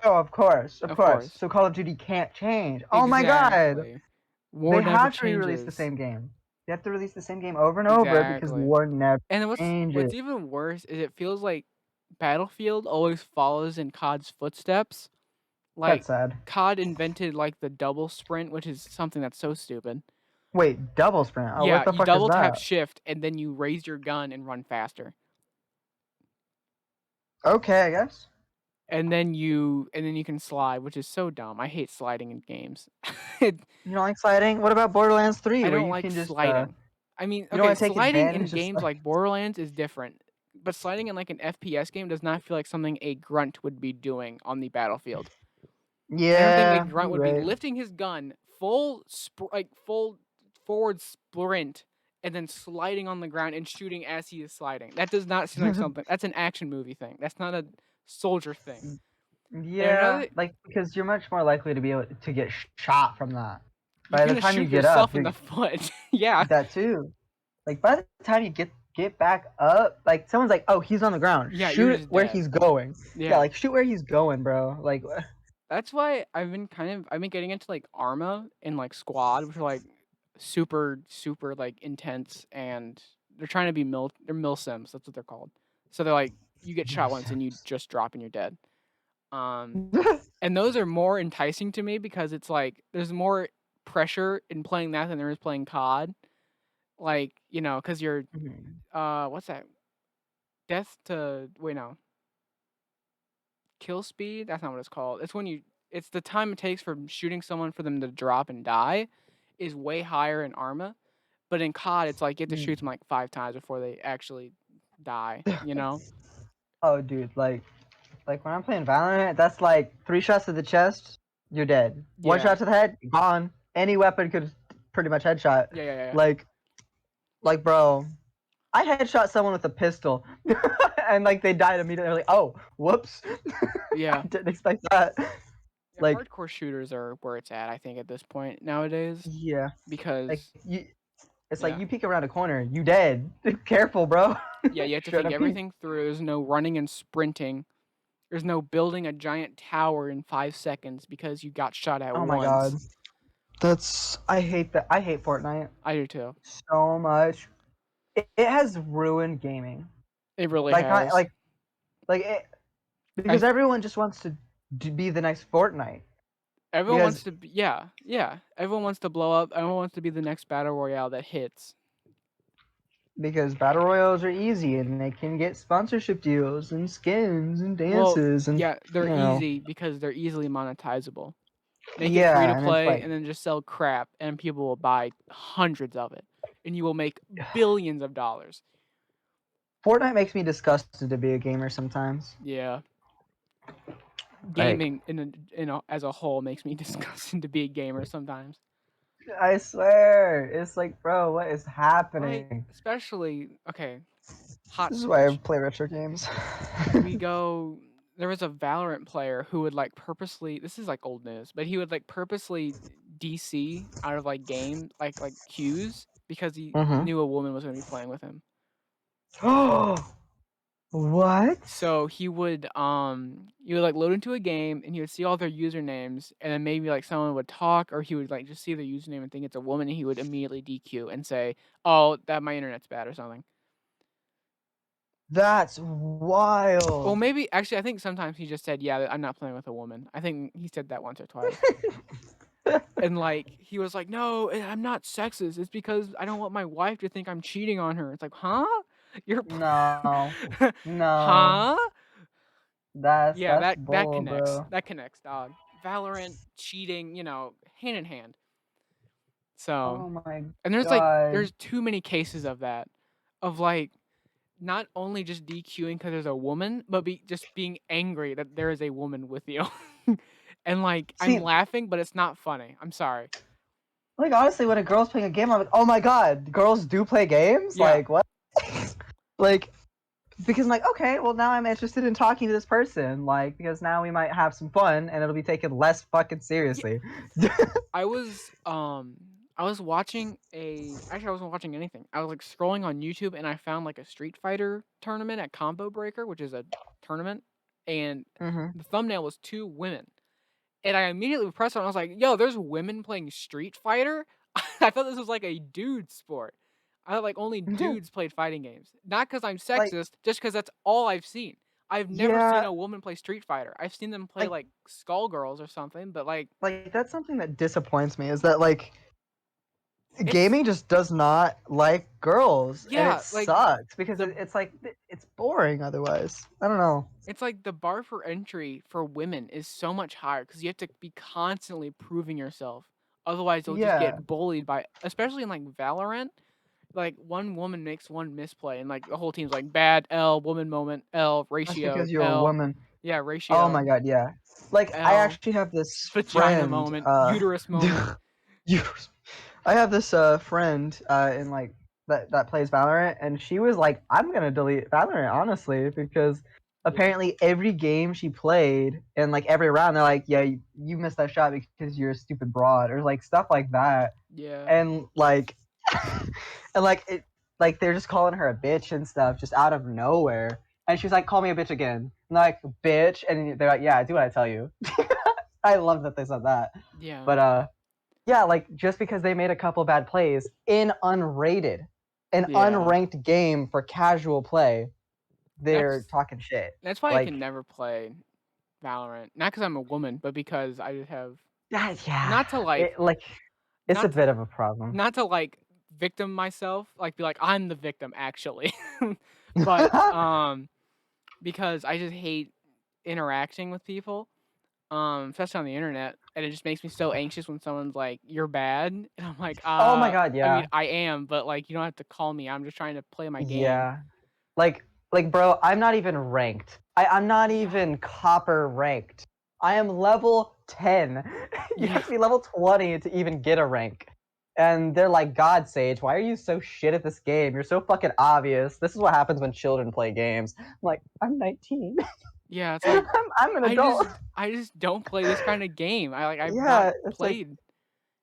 Speaker 2: oh, of course, of
Speaker 1: of
Speaker 2: course.
Speaker 1: course.
Speaker 2: So Call of Duty can't change. Oh my god,
Speaker 1: Exactly. War
Speaker 2: they
Speaker 1: never
Speaker 2: have to re-release the
Speaker 1: changes.
Speaker 2: same game. They have to release the same game over and over because
Speaker 1: Exactly.
Speaker 2: war never
Speaker 1: And
Speaker 2: changes.
Speaker 1: what's even worse is it feels like Battlefield always follows in COD's footsteps. Like
Speaker 2: That's sad.
Speaker 1: COD invented like the double sprint, which is something that's so stupid.
Speaker 2: Wait, double sprint? Oh, what
Speaker 1: Yeah,
Speaker 2: the
Speaker 1: you
Speaker 2: fuck is
Speaker 1: double tap
Speaker 2: that?
Speaker 1: shift and then you raise your gun and run faster.
Speaker 2: Okay, I guess.
Speaker 1: And then you can slide, which is so dumb. I hate sliding in games. It,
Speaker 2: You don't like sliding? What about Borderlands 3
Speaker 1: I
Speaker 2: where
Speaker 1: don't
Speaker 2: you
Speaker 1: like
Speaker 2: can just
Speaker 1: sliding. I mean,
Speaker 2: you don't
Speaker 1: okay,
Speaker 2: want to take
Speaker 1: sliding in
Speaker 2: advantage of
Speaker 1: games like Borderlands is different, but sliding in like an FPS game does not feel like something a grunt would be doing on the battlefield. I don't think a
Speaker 2: Yeah,
Speaker 1: grunt
Speaker 2: you're
Speaker 1: would be
Speaker 2: right.
Speaker 1: lifting his gun full forward sprint and then sliding on the ground and shooting as he is sliding. That does not seem like something. That's an action movie thing. That's not a soldier thing. And
Speaker 2: Yeah,
Speaker 1: another,
Speaker 2: like because you're much more likely to be able to get shot from that.
Speaker 1: you're
Speaker 2: By the
Speaker 1: gonna
Speaker 2: time you
Speaker 1: shoot
Speaker 2: get up,
Speaker 1: yourself in
Speaker 2: you're
Speaker 1: the foot. Yeah,
Speaker 2: that too. Like by the time you get back up, like someone's like, "Oh, he's on the ground.
Speaker 1: yeah, you're
Speaker 2: Shoot
Speaker 1: just
Speaker 2: where
Speaker 1: dead.
Speaker 2: he's going." Yeah,
Speaker 1: Yeah,
Speaker 2: like shoot where he's going, bro. Like
Speaker 1: that's why I've been getting into like Arma and like Squad, which are like super like intense, and they're trying to be they're mil sims. That's what they're called. So they're like you get shot once and you just drop and you're dead. Um, and those are more enticing to me because it's like there's more pressure in playing that than there is playing COD. Like because you're what's that? Death to wait no kill speed. That's not what it's called. It's the time it takes from shooting someone for them to drop and die is way higher in Arma, but in COD it's like you have to shoot them like 5 times before they actually die.
Speaker 2: oh, dude, like when I'm playing Valorant, that's like 3 shots to the chest, you're dead. One
Speaker 1: Yeah.
Speaker 2: shot to the head, gone. Any weapon could pretty much headshot.
Speaker 1: Yeah.
Speaker 2: Like, bro, I headshot someone with a pistol, and like they died immediately. They're like, oh, whoops,
Speaker 1: Yeah.
Speaker 2: I didn't expect that.
Speaker 1: Yeah,
Speaker 2: Like,
Speaker 1: hardcore shooters are where it's at, I think, at this point nowadays.
Speaker 2: yeah, like
Speaker 1: Because
Speaker 2: it's like
Speaker 1: yeah.
Speaker 2: you peek around a corner, you dead. Careful, bro.
Speaker 1: Yeah, you have to
Speaker 2: Shouldn't
Speaker 1: think
Speaker 2: have peeked.
Speaker 1: everything through. There's no running and sprinting. There's no building a giant tower in 5 seconds because you got shot at
Speaker 2: Oh my god,
Speaker 1: once.
Speaker 2: I hate that. I hate Fortnite
Speaker 1: I do too.
Speaker 2: so much. it has ruined gaming.
Speaker 1: It really
Speaker 2: Like
Speaker 1: has.
Speaker 2: it, because everyone just wants to be the next Fortnite.
Speaker 1: Everyone
Speaker 2: Because
Speaker 1: wants to be, yeah. Everyone wants to blow up. Everyone wants to be the next battle royale that hits.
Speaker 2: because battle royals are easy and they can get sponsorship deals and skins and
Speaker 1: Well,
Speaker 2: dances and
Speaker 1: yeah, they're
Speaker 2: you know.
Speaker 1: easy because they're easily monetizable. Make it free to
Speaker 2: Yeah, and it's
Speaker 1: play
Speaker 2: like
Speaker 1: and then just sell crap and people will buy hundreds of it and you will make billions of dollars.
Speaker 2: Fortnite makes me disgusted to be a gamer sometimes.
Speaker 1: Yeah.
Speaker 2: Like
Speaker 1: Gaming as a whole makes me disgusted to be a gamer sometimes.
Speaker 2: I swear, it's like, bro, what is
Speaker 1: Like,
Speaker 2: happening?
Speaker 1: especially, okay, hot
Speaker 2: This is why I
Speaker 1: switch.
Speaker 2: play retro games.
Speaker 1: There was a Valorant player who would like purposely, this is like old news, but he would like purposely DC out of like game, like queues because he
Speaker 2: Mm-hmm.
Speaker 1: knew a woman was going to be playing with him.
Speaker 2: Oh, what?
Speaker 1: So you would like load into a game and he would see all their usernames and then maybe like someone would talk or he would like just see their username and think it's a woman and he would immediately DQ and say, "Oh, that my internet's bad" or something.
Speaker 2: That's
Speaker 1: Well,
Speaker 2: wild.
Speaker 1: maybe actually I think sometimes he just said, "Yeah, I'm not playing with a woman." I think he said that once or twice. And like he was like, "No, I'm not sexist. It's because I don't want my wife to think I'm cheating on her." It's like, "Huh? You're
Speaker 2: No, no,
Speaker 1: huh?" Yeah,
Speaker 2: that's
Speaker 1: that
Speaker 2: bull,
Speaker 1: connects.
Speaker 2: bro.
Speaker 1: That connects, dog. Valorant, cheating, hand in hand. So,
Speaker 2: Oh my
Speaker 1: and there's like
Speaker 2: god.
Speaker 1: there's too many cases of that, of like not only just DQing because there's a woman, but just being angry that there is a woman with you. And like I'm
Speaker 2: See,
Speaker 1: laughing, but it's not funny. I'm sorry.
Speaker 2: like honestly, when a girl's playing a game, I'm like, oh my god, girls do play games?
Speaker 1: Yeah,
Speaker 2: Like what? Like because I'm like, okay, well now I'm interested in talking to this person, like because now we might have some fun and it'll be taken less fucking
Speaker 1: yeah.
Speaker 2: seriously.
Speaker 1: I was watching actually I wasn't watching anything. I was like scrolling on YouTube and I found like a Street Fighter tournament at Combo Breaker, which is a tournament, and
Speaker 2: Mm-hmm.
Speaker 1: the thumbnail was two women. And I immediately pressed on it. I was like, "Yo, there's women playing Street Fighter?" I thought this was like a dude sport. I thought like only dudes played fighting games. Not because I'm
Speaker 2: Like
Speaker 1: sexist, just because that's all I've seen. I've never seen
Speaker 2: yeah,
Speaker 1: a woman play Street Fighter. I've seen them play
Speaker 2: like
Speaker 1: like Skullgirls or something, but like
Speaker 2: that's something that disappoints me is that like
Speaker 1: it's
Speaker 2: gaming just does not like girls and it
Speaker 1: yeah, like
Speaker 2: sucks because
Speaker 1: the
Speaker 2: it's like it's boring otherwise. I don't know.
Speaker 1: it's like the bar for entry for women is so much higher because you have to be constantly proving yourself. Otherwise, you'll just
Speaker 2: Yeah,
Speaker 1: get bullied by, especially in like Valorant. Like one woman makes one misplay, and like the whole team's like bad L woman moment L
Speaker 2: that's
Speaker 1: ratio
Speaker 2: because you're a
Speaker 1: L,
Speaker 2: woman.
Speaker 1: yeah
Speaker 2: Oh
Speaker 1: ratio
Speaker 2: my god, yeah. Like I
Speaker 1: L
Speaker 2: actually have this
Speaker 1: vagina
Speaker 2: friend
Speaker 1: moment uterus moment.
Speaker 2: you I have this friend in like that plays Valorant, and she was like, "I'm gonna delete Valorant honestly because
Speaker 1: Yeah,
Speaker 2: apparently every game she played and like every round they're like, yeah, you missed that shot because you're a stupid broad or like stuff like that,
Speaker 1: yeah,
Speaker 2: and like and like it like they're just calling her a bitch and stuff just out of nowhere, and she's like, call me a bitch again, and like bitch, and they're like, yeah, do what I tell you. I love that they said that,
Speaker 1: yeah.
Speaker 2: but yeah, like just because they made a couple bad plays in an
Speaker 1: Yeah.
Speaker 2: unranked game for casual play, they're
Speaker 1: That's
Speaker 2: talking shit.
Speaker 1: that's why I
Speaker 2: Like
Speaker 1: can never play Valorant. Not because I'm a woman, but because I just have
Speaker 2: that, yeah.
Speaker 1: not to like
Speaker 2: It like it's a
Speaker 1: not to,
Speaker 2: bit of a problem.
Speaker 1: not to like victim myself, like be like I'm the victim actually, but because I just hate interacting with people, especially on the internet, and it just makes me so anxious when someone's like, "You're bad," and I'm like,
Speaker 2: Oh my god,
Speaker 1: I mean,
Speaker 2: yeah.
Speaker 1: I am, but like, you don't have to call me. I'm just trying to play my game."
Speaker 2: Yeah. Like bro, I'm not even ranked. I'm not
Speaker 1: Yeah,
Speaker 2: even copper ranked. I am level 10. You
Speaker 1: yeah,
Speaker 2: have to be level 20 to even get a rank. And they're like, God Sage, why are you so shit at this game? You're so fucking obvious. This is what happens when children play games. I'm like, I'm 19.
Speaker 1: yeah. It's like
Speaker 2: I'm an
Speaker 1: I
Speaker 2: adult.
Speaker 1: just, I just don't play this kind of game. I've not
Speaker 2: Yeah, it's like
Speaker 1: played.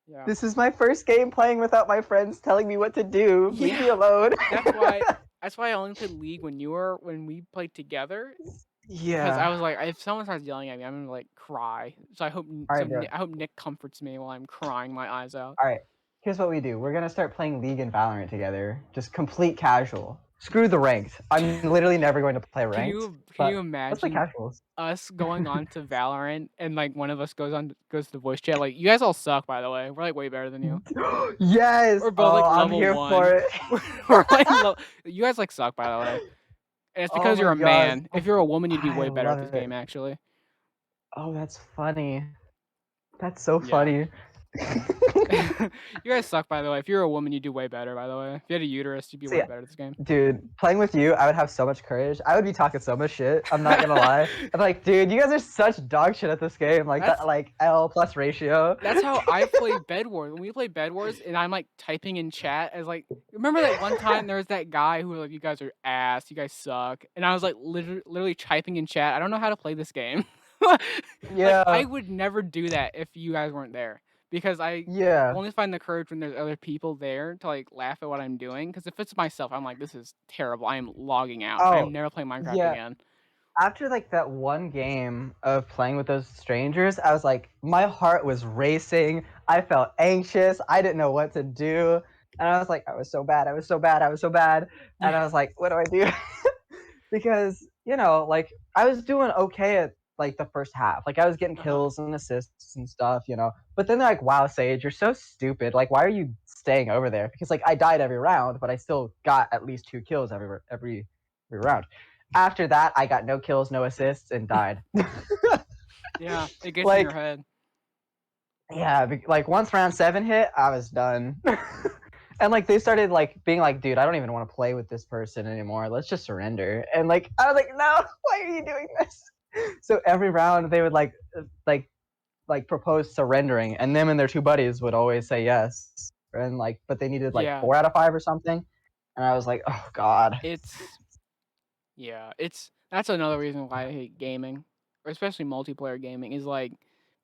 Speaker 1: Yeah,
Speaker 2: this is my first game playing without my friends telling me what to do. Leave
Speaker 1: yeah.
Speaker 2: me alone.
Speaker 1: That's why. That's why I only played League when we played together. Because I
Speaker 2: Yeah.
Speaker 1: was like, if someone starts yelling at me, I'm gonna like cry. So I hope
Speaker 2: All right, bro.
Speaker 1: I hope Nick comforts me while I'm crying my eyes out.
Speaker 2: All right. here's what we do. We're gonna start playing League and Valorant together. Just complete casual. Screw the ranked. I'm literally never going to play
Speaker 1: Can
Speaker 2: ranked.
Speaker 1: you
Speaker 2: But let's play
Speaker 1: imagine
Speaker 2: casuals.
Speaker 1: us going on to Valorant and like one of us goes to the voice chat? Like, you guys all suck, by the way. We're like way better than you.
Speaker 2: Yes.
Speaker 1: We're both
Speaker 2: Oh,
Speaker 1: like
Speaker 2: I'm
Speaker 1: level
Speaker 2: here
Speaker 1: 1.
Speaker 2: for it.
Speaker 1: We're like you guys like suck, by the way. And it's
Speaker 2: Oh
Speaker 1: because
Speaker 2: my
Speaker 1: you're a
Speaker 2: gosh.
Speaker 1: man. If you're a woman, you'd be
Speaker 2: I
Speaker 1: way better at
Speaker 2: love
Speaker 1: this
Speaker 2: it.
Speaker 1: game, actually.
Speaker 2: Oh, that's funny. That's so
Speaker 1: Yeah.
Speaker 2: funny.
Speaker 1: You guys suck, by the way. If you're a woman, you'd do way better, by the way. If you had a uterus, you'd be
Speaker 2: See,
Speaker 1: way better at this game.
Speaker 2: Dude, playing with you, I would have so much courage. I would be talking so much shit. I'm not gonna lie. I'm like, dude, you guys are such dog shit at this game. Like
Speaker 1: That's-
Speaker 2: that, like L plus ratio.
Speaker 1: That's how I played Bed Wars. When we played Bed Wars, and I'm like typing in chat as like, remember that one time there was that guy who was like, "You guys are ass. You guys suck," and I was like, literally typing in chat. I don't know how to play this game.
Speaker 2: Yeah.
Speaker 1: Like, I would never do that if you guys weren't there, because I
Speaker 2: Yeah.
Speaker 1: only find the courage when there's other people there to like laugh at what I'm doing. Because if it's myself, I'm like, this is terrible. I am logging out.
Speaker 2: Oh,
Speaker 1: I'm never playing Minecraft
Speaker 2: yeah.
Speaker 1: again.
Speaker 2: After like that one game of playing with those strangers, I was like, my heart was racing. I felt anxious. I didn't know what to do. And I was like, I was so bad. I was so bad. I was so bad. And I was like, what do I do? Because, you know, like I was doing okay at like the first half. Like I was getting kills and assists and stuff, you know. But then they're like, wow, Sage, you're so stupid. Like, why are you staying over there? Because like I died every round, but I still got at least 2 kills every round. After that, I got no kills, no assists, and died.
Speaker 1: Yeah, it gets in
Speaker 2: Like-
Speaker 1: your head.
Speaker 2: Yeah, like once round 7 hit, I was done. And like they started like being like, dude, I don't even want to play with this person anymore. Let's just surrender. And like I was like, no, why are you doing this? So every round they would like propose surrendering, and them and their 2 buddies would always say yes. And like, but they needed like
Speaker 1: Yeah.
Speaker 2: 4 out of 5 or something. And I was like, oh god.
Speaker 1: That's another reason why I hate gaming, or especially multiplayer gaming, is like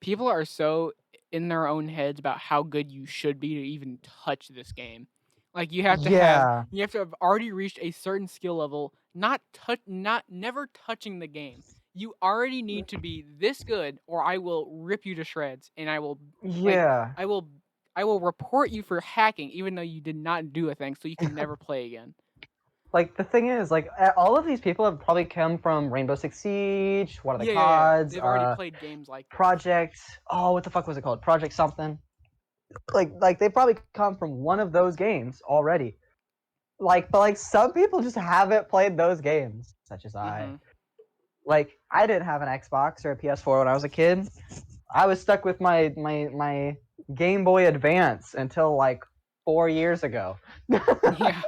Speaker 1: people are so in their own heads about how good you should be to even touch this game. Like you have to have already reached a certain skill level, never touching the game. You already need to be this good, or I will rip you to shreds, and I will I will report you for hacking, even though you did not do a thing, so you can never play again.
Speaker 2: Like the thing is, like all of these people have probably come from Rainbow Six Siege, one of the
Speaker 1: Yeah,
Speaker 2: CODs,
Speaker 1: they've already played games like that.
Speaker 2: Project. Oh, what the fuck was it called? Project something. Like they probably come from one of those games already. Like, but like some people just haven't played those games, such as I.
Speaker 1: Mhm.
Speaker 2: Like I didn't have an Xbox or a PS4 when I was a kid. I was stuck with my Game Boy Advance until like 4 years ago.
Speaker 1: Yeah.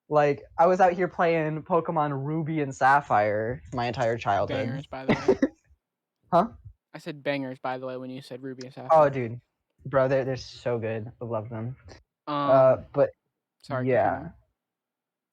Speaker 2: Like I was out here playing Pokemon Ruby and Sapphire my entire childhood.
Speaker 1: Bangers, by the way.
Speaker 2: Huh?
Speaker 1: I said bangers, by the way, when you said Ruby and Sapphire.
Speaker 2: Oh, dude, bro, they're so good. I love them. But
Speaker 1: sorry.
Speaker 2: yeah,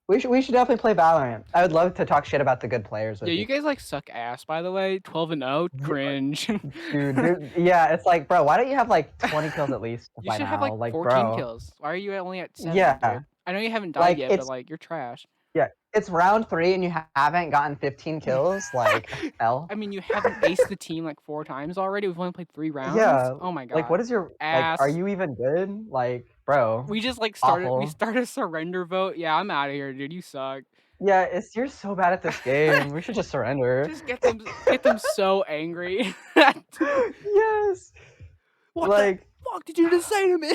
Speaker 2: we should definitely play Valorant. I would love to talk shit about the good players with
Speaker 1: Yeah,
Speaker 2: you.
Speaker 1: you guys like suck ass, by the way. 12-0, cringe.
Speaker 2: Dude, yeah, it's like, bro, why don't you have like 20 kills at least
Speaker 1: You
Speaker 2: by
Speaker 1: should
Speaker 2: now?
Speaker 1: have like 14
Speaker 2: bro.
Speaker 1: kills. Why are you only at 7?
Speaker 2: Yeah.
Speaker 1: Dude? I know you haven't died
Speaker 2: Like,
Speaker 1: yet, but
Speaker 2: it's-
Speaker 1: like you're trash.
Speaker 2: Yeah, it's round 3 and you haven't gotten 15 kills. Like, L.
Speaker 1: I mean, you haven't aced the team like 4 times already. We've only played 3 rounds.
Speaker 2: Yeah.
Speaker 1: Oh my god.
Speaker 2: Like, what is your
Speaker 1: ass?
Speaker 2: like? Are you even good? Like, bro.
Speaker 1: We just like started. We
Speaker 2: awful.
Speaker 1: started a surrender vote. Yeah, I'm out of here, dude. You suck.
Speaker 2: Yeah, you're so bad at this game. We should just surrender.
Speaker 1: Just get them so angry.
Speaker 2: Yes.
Speaker 1: What
Speaker 2: like,
Speaker 1: the fuck did you just say to me?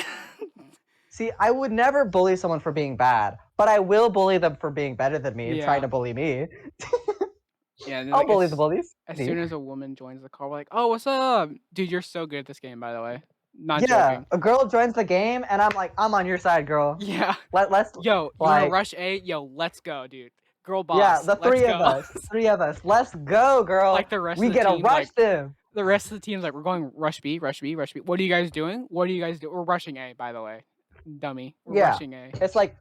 Speaker 2: see, I would never bully someone for being bad, but I will bully them for being better than me and trying to bully me.
Speaker 1: Yeah, and then,
Speaker 2: I'll
Speaker 1: like,
Speaker 2: bully the bullies.
Speaker 1: As soon as a woman joins the call, we're like, "Oh, what's up, dude? You're so good at this game, by the way." Not
Speaker 2: yeah,
Speaker 1: joking.
Speaker 2: a girl joins the game, and I'm like, I'm on your side, girl.
Speaker 1: Yeah.
Speaker 2: Let's.
Speaker 1: Yo, you
Speaker 2: like,
Speaker 1: wanna rush A? Yo, let's go, dude. Girl boss.
Speaker 2: Yeah, the
Speaker 1: let's go.
Speaker 2: three of us. Let's go, girl.
Speaker 1: Like the rest
Speaker 2: we
Speaker 1: of the
Speaker 2: get
Speaker 1: team,
Speaker 2: to rush
Speaker 1: like,
Speaker 2: them.
Speaker 1: The rest of the team's like, we're going rush B, rush B, rush B. What are you guys doing? What do you guys do? We're rushing A, by the way. Dummy. We're rushing A.
Speaker 2: It's like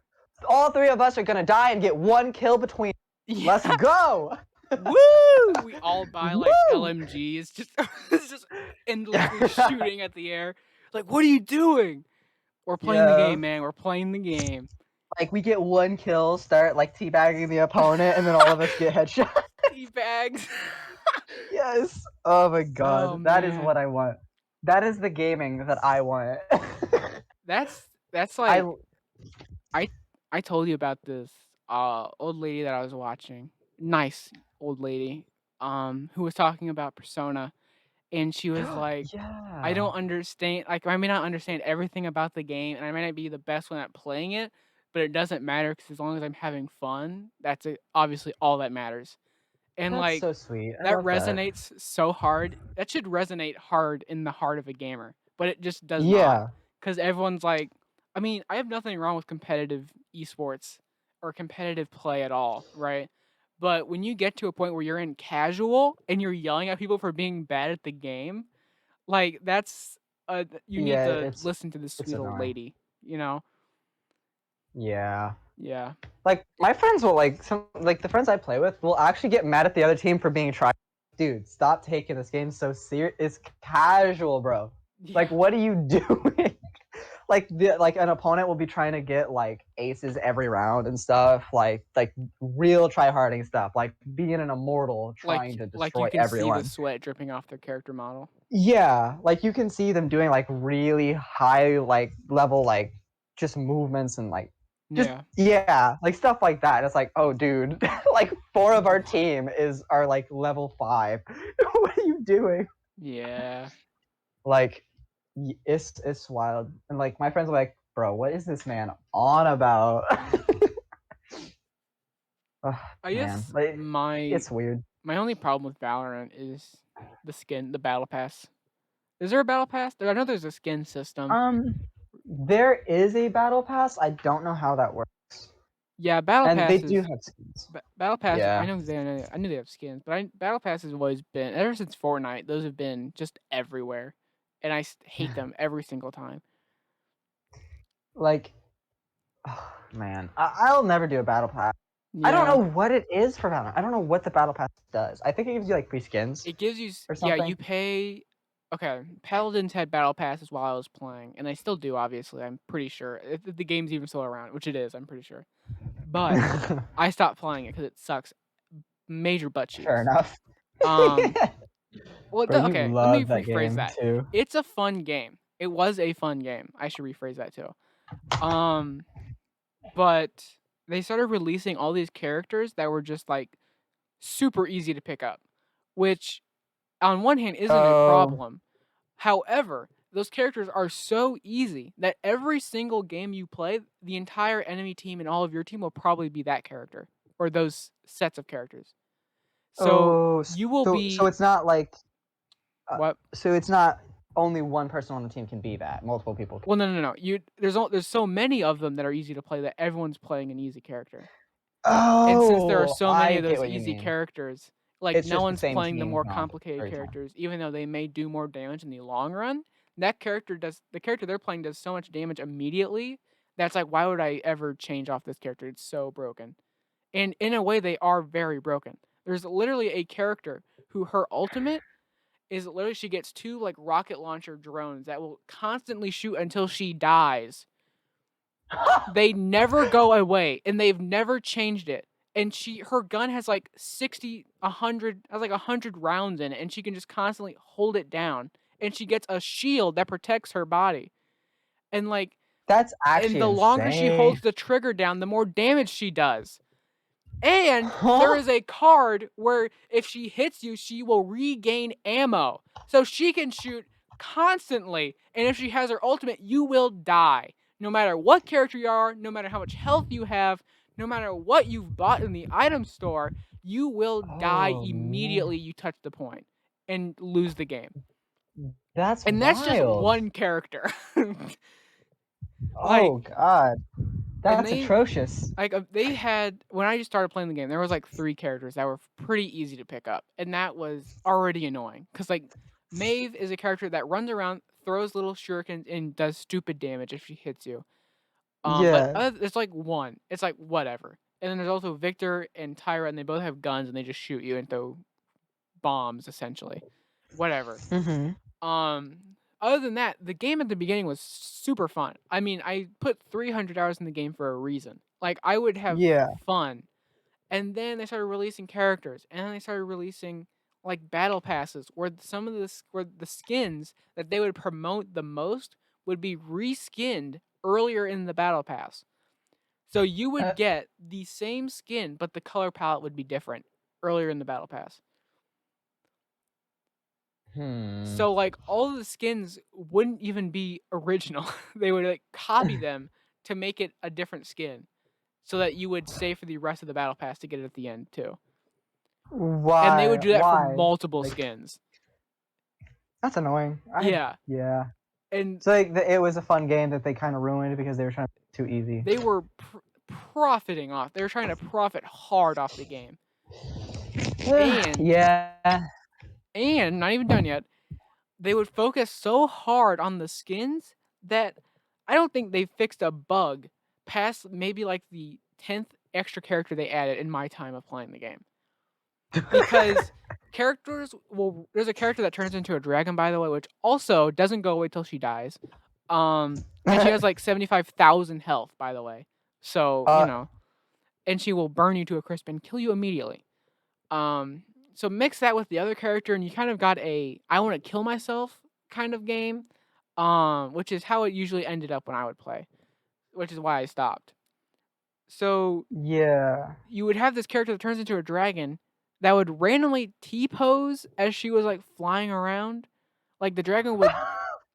Speaker 2: all 3 of us are gonna die and get 1 kill between.
Speaker 1: Yeah.
Speaker 2: Let's go.
Speaker 1: Woo! We all buy like
Speaker 2: Woo!
Speaker 1: LMGs, it's just endlessly shooting at the air. Like, what are you doing? We're playing the game, man. We're playing the game.
Speaker 2: Like we get 1 kill, start like teabagging the opponent, and then all of us get headshot.
Speaker 1: Teabags.
Speaker 2: Yes. Oh my god,
Speaker 1: Oh,
Speaker 2: that is
Speaker 1: man.
Speaker 2: what I want. That is the gaming that I want.
Speaker 1: that's
Speaker 2: I
Speaker 1: like I I told you about this old lady that I was watching. Nice old lady who was talking about Persona, and she was like, I
Speaker 2: yeah.
Speaker 1: don't understand, like I may not understand everything about the game and I may not be the best one at playing it, but it doesn't matter cuz as long as I'm having fun, that's it, obviously all that matters. And
Speaker 2: That's
Speaker 1: like
Speaker 2: so sweet. I
Speaker 1: that
Speaker 2: love that.
Speaker 1: resonates so hard. That should resonate hard in the heart of a gamer, but it just does not.
Speaker 2: Yeah.
Speaker 1: Because everyone's like, I mean, I have nothing wrong with competitive esports or competitive play at all, right? But when you get to a point where you're in casual and you're yelling at people for being bad at the game, like that's you need
Speaker 2: Yeah,
Speaker 1: to listen to this
Speaker 2: it's
Speaker 1: sweet old
Speaker 2: annoying.
Speaker 1: lady, you know?
Speaker 2: Yeah.
Speaker 1: Yeah.
Speaker 2: Like my friends will like the friends I play with will actually get mad at the other team for being try. Dude, stop taking this game so serious. It's casual, bro.
Speaker 1: Yeah.
Speaker 2: Like, what are you doing? like an opponent will be trying to get like aces every round and stuff, like real try harding stuff, like being an immortal trying to
Speaker 1: Like you
Speaker 2: destroy
Speaker 1: can see the
Speaker 2: everyone.
Speaker 1: sweat dripping off their character model.
Speaker 2: Yeah, like you can see them doing like really high like level like just movements and like just
Speaker 1: Yeah.
Speaker 2: yeah, like stuff like that. It's like, oh dude, like four of our team are like level 5. What are you doing?
Speaker 1: Yeah.
Speaker 2: Like it's wild. And like my friends are like, bro, what is this man on about? Ugh,
Speaker 1: I
Speaker 2: man,
Speaker 1: guess
Speaker 2: like it's weird.
Speaker 1: my only problem with Valorant is the skin, the battle pass. Is there a battle pass? I know there's a skin system.
Speaker 2: Um, there is a battle pass. I don't know how that works.
Speaker 1: Yeah, battle
Speaker 2: And they
Speaker 1: pass
Speaker 2: do
Speaker 1: is
Speaker 2: have skins.
Speaker 1: battle pass.
Speaker 2: Yeah.
Speaker 1: I knew they have skins, but battle pass has always been ever since Fortnite. Those have been just everywhere, and hate them every single time.
Speaker 2: Like, oh, man, I'll never do a battle pass. I don't
Speaker 1: Yeah,
Speaker 2: know what it is for Valorant. I don't know what the battle pass does. I think it gives you like free skins
Speaker 1: it gives you
Speaker 2: or
Speaker 1: yeah.
Speaker 2: something.
Speaker 1: You pay. Okay, Paladins had battle passes while I was playing, and they still do. Obviously, I'm pretty sure if the game's even still around, which it is. I'm pretty sure, but I stopped playing it because it sucks. Major butt
Speaker 2: Fair
Speaker 1: cheeks.
Speaker 2: enough.
Speaker 1: Um, well,
Speaker 2: Bro, you
Speaker 1: okay, let me
Speaker 2: love that
Speaker 1: rephrase
Speaker 2: game
Speaker 1: that.
Speaker 2: too.
Speaker 1: It's a fun game. It was a fun game. I should rephrase that too. Um, but they started releasing all these characters that were just like super easy to pick up, which on one hand isn't a
Speaker 2: Oh,
Speaker 1: problem. However, those characters are so easy that every single game you play, the entire enemy team and all of your team will probably be that character or those sets of characters. So
Speaker 2: oh,
Speaker 1: you will
Speaker 2: so
Speaker 1: be
Speaker 2: it's not like, uh,
Speaker 1: what?
Speaker 2: so it's not only one person on the team can be that. Multiple people can.
Speaker 1: Well, no. There's so many of them that are easy to play that everyone's playing an easy character. And since there are
Speaker 2: Oh,
Speaker 1: so many
Speaker 2: I
Speaker 1: of
Speaker 2: get
Speaker 1: those
Speaker 2: what you
Speaker 1: easy
Speaker 2: mean.
Speaker 1: characters, like
Speaker 2: It's
Speaker 1: no
Speaker 2: just the
Speaker 1: one's
Speaker 2: same
Speaker 1: playing the
Speaker 2: team
Speaker 1: more
Speaker 2: on
Speaker 1: complicated
Speaker 2: every time.
Speaker 1: characters, even though they may do more damage in the long run. The character they're playing does so much damage immediately. That's like, why would I ever change off this character? It's so broken. And in a way, they are very broken. There's literally a character who her ultimate is literally she gets two like rocket launcher drones that will constantly shoot until she dies. They never go away, and they've never changed it. And her gun has like 60, 100, has like 100 rounds in it, and she can just constantly hold it down. And she gets a shield that protects her body. And like,
Speaker 2: That's
Speaker 1: and
Speaker 2: actually
Speaker 1: the longer she
Speaker 2: insane.
Speaker 1: holds the trigger down, the more damage she does. And there
Speaker 2: Huh?
Speaker 1: is a card where if she hits you, she will regain ammo. So she can shoot constantly. And if she has her ultimate, you will die. No matter what character you are, no matter how much health you have, no matter what you've bought in the item store, you will die
Speaker 2: Oh man,
Speaker 1: immediately you touch the point and lose the game.
Speaker 2: that's
Speaker 1: And that's just
Speaker 2: wild.
Speaker 1: one character. like,
Speaker 2: Oh god,
Speaker 1: and
Speaker 2: that's atrocious.
Speaker 1: they had when I just started playing the game, there was like 3 characters that were pretty easy to pick up, and that was already annoying. Cause like Maeve is a character that runs around, throws little shurikens, and does stupid damage if she hits you. But
Speaker 2: Yeah.
Speaker 1: it's like one. It's like whatever. And then there's also Victor and Tyra, and they both have guns, and they just shoot you and throw bombs essentially. Whatever.
Speaker 2: Mhm.
Speaker 1: Um, Other than that, the game at the beginning was super fun. I mean, I put 300 hours in the game for a reason. Like, I would have
Speaker 2: Yeah.
Speaker 1: fun. And then they started releasing characters, and then they started releasing like battle passes, where where the skins that they would promote the most would be reskinned earlier in the battle pass. So you would get the same skin, but the color palette would be different earlier in the battle pass. So like all of the skins wouldn't even be original. They would like copy them to make it a different skin, so that you would stay for the rest of the battle pass to get it at the end too.
Speaker 2: Why?
Speaker 1: And they would do that for
Speaker 2: Why?
Speaker 1: multiple
Speaker 2: Like,
Speaker 1: skins.
Speaker 2: That's annoying.
Speaker 1: Yeah.
Speaker 2: Yeah.
Speaker 1: And
Speaker 2: So like, it was a fun game that they kind of ruined because they were trying to make it too easy.
Speaker 1: they were profiting off. They were trying to profit hard off the game. And
Speaker 2: yeah.
Speaker 1: And not even done yet. They would focus so hard on the skins that I don't think they fixed a bug past maybe like the 10th extra character they added in my time of playing the game. Because characters, well, there's a character that turns into a dragon, by the way, which also doesn't go away till she dies. And she has like 75,000 health, by the way. So, and she will burn you to a crisp and kill you immediately. So mix that with the other character, and you kind of got a I want to kill myself kind of game, which is how it usually ended up when I would play, which is why I stopped. So
Speaker 2: yeah,
Speaker 1: you would have this character that turns into a dragon that would randomly T-pose as she was like flying around. Like the dragon would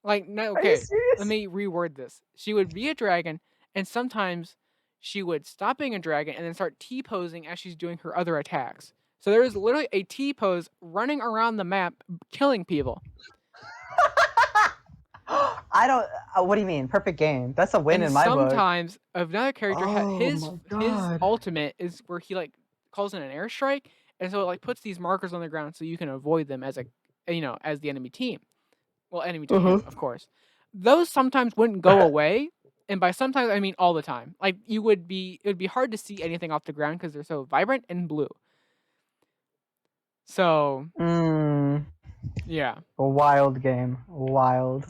Speaker 1: like no
Speaker 2: Are you
Speaker 1: okay,
Speaker 2: serious?
Speaker 1: let me reword this. She would be a dragon, and sometimes she would stop being a dragon and then start T-posing as she's doing her other attacks. So there is literally a T-pose running around the map killing people.
Speaker 2: I don't. What do you mean? Perfect game. That's a win
Speaker 1: And
Speaker 2: in my book.
Speaker 1: sometimes another character his
Speaker 2: my God.
Speaker 1: ultimate is where he like calls in an airstrike, and so it like puts these markers on the ground so you can avoid them as as the enemy team. Well, enemy to him, of course. Those sometimes wouldn't go away, and by sometimes I mean all the time. Like it would be hard to see anything off the ground because they're so vibrant and blue. So yeah,
Speaker 2: a wild game, wild.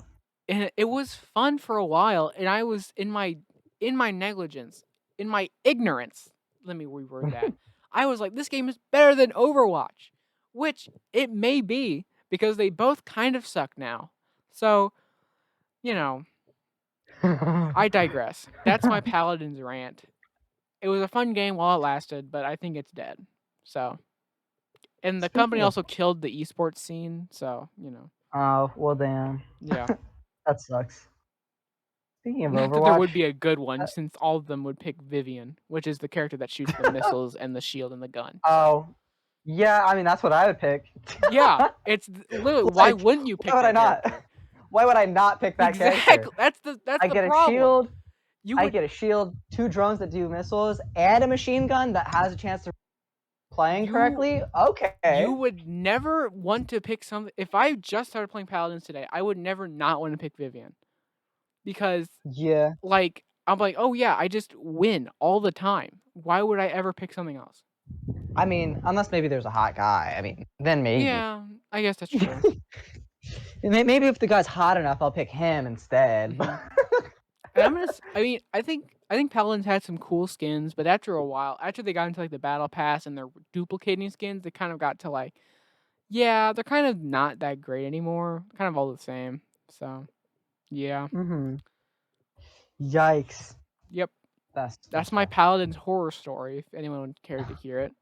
Speaker 1: And it was fun for a while, and I was in my negligence, in my ignorance. Let me reword that. I was like, this game is better than Overwatch, which it may be because they both kind of suck now. So, I digress. That's my Paladins rant. It was a fun game while it lasted, but I think it's dead. So, and the company also killed the esports scene. So,
Speaker 2: Oh well, damn.
Speaker 1: Yeah.
Speaker 2: That sucks. Speaking of
Speaker 1: Not
Speaker 2: Overwatch,
Speaker 1: that there would be a good one, since all of them would pick Vivian, which is the character that shoots the missiles and the shield and the gun.
Speaker 2: Oh, yeah. I mean, that's what I would pick.
Speaker 1: Yeah, it's literally why wouldn't you pick?
Speaker 2: Why would I
Speaker 1: that
Speaker 2: not?
Speaker 1: character?
Speaker 2: Why would I not pick that character?
Speaker 1: Exactly. That's the
Speaker 2: I get
Speaker 1: problem.
Speaker 2: a shield. I get a shield, 2 drones that do missiles, and a machine gun that has a chance to playing correctly. Okay.
Speaker 1: You would never want to pick something. If I just started playing Paladins today, I would never not want to pick Vivian. Because like I'm like, oh yeah, I just win all the time. Why would I ever pick something else?
Speaker 2: I mean, unless maybe there's a hot guy. I mean, then maybe.
Speaker 1: Yeah, I guess that's true.
Speaker 2: Maybe if the guy's hot enough, I'll pick him instead.
Speaker 1: And I think Paladins had some cool skins, but after a while, after they got into like the battle pass and they're duplicating skins, they kind of got to like, yeah, they're kind of not that great anymore. Kind of all the same. So, yeah.
Speaker 2: Yikes.
Speaker 1: Yep. That's my Paladins horror story. If anyone would care to hear it.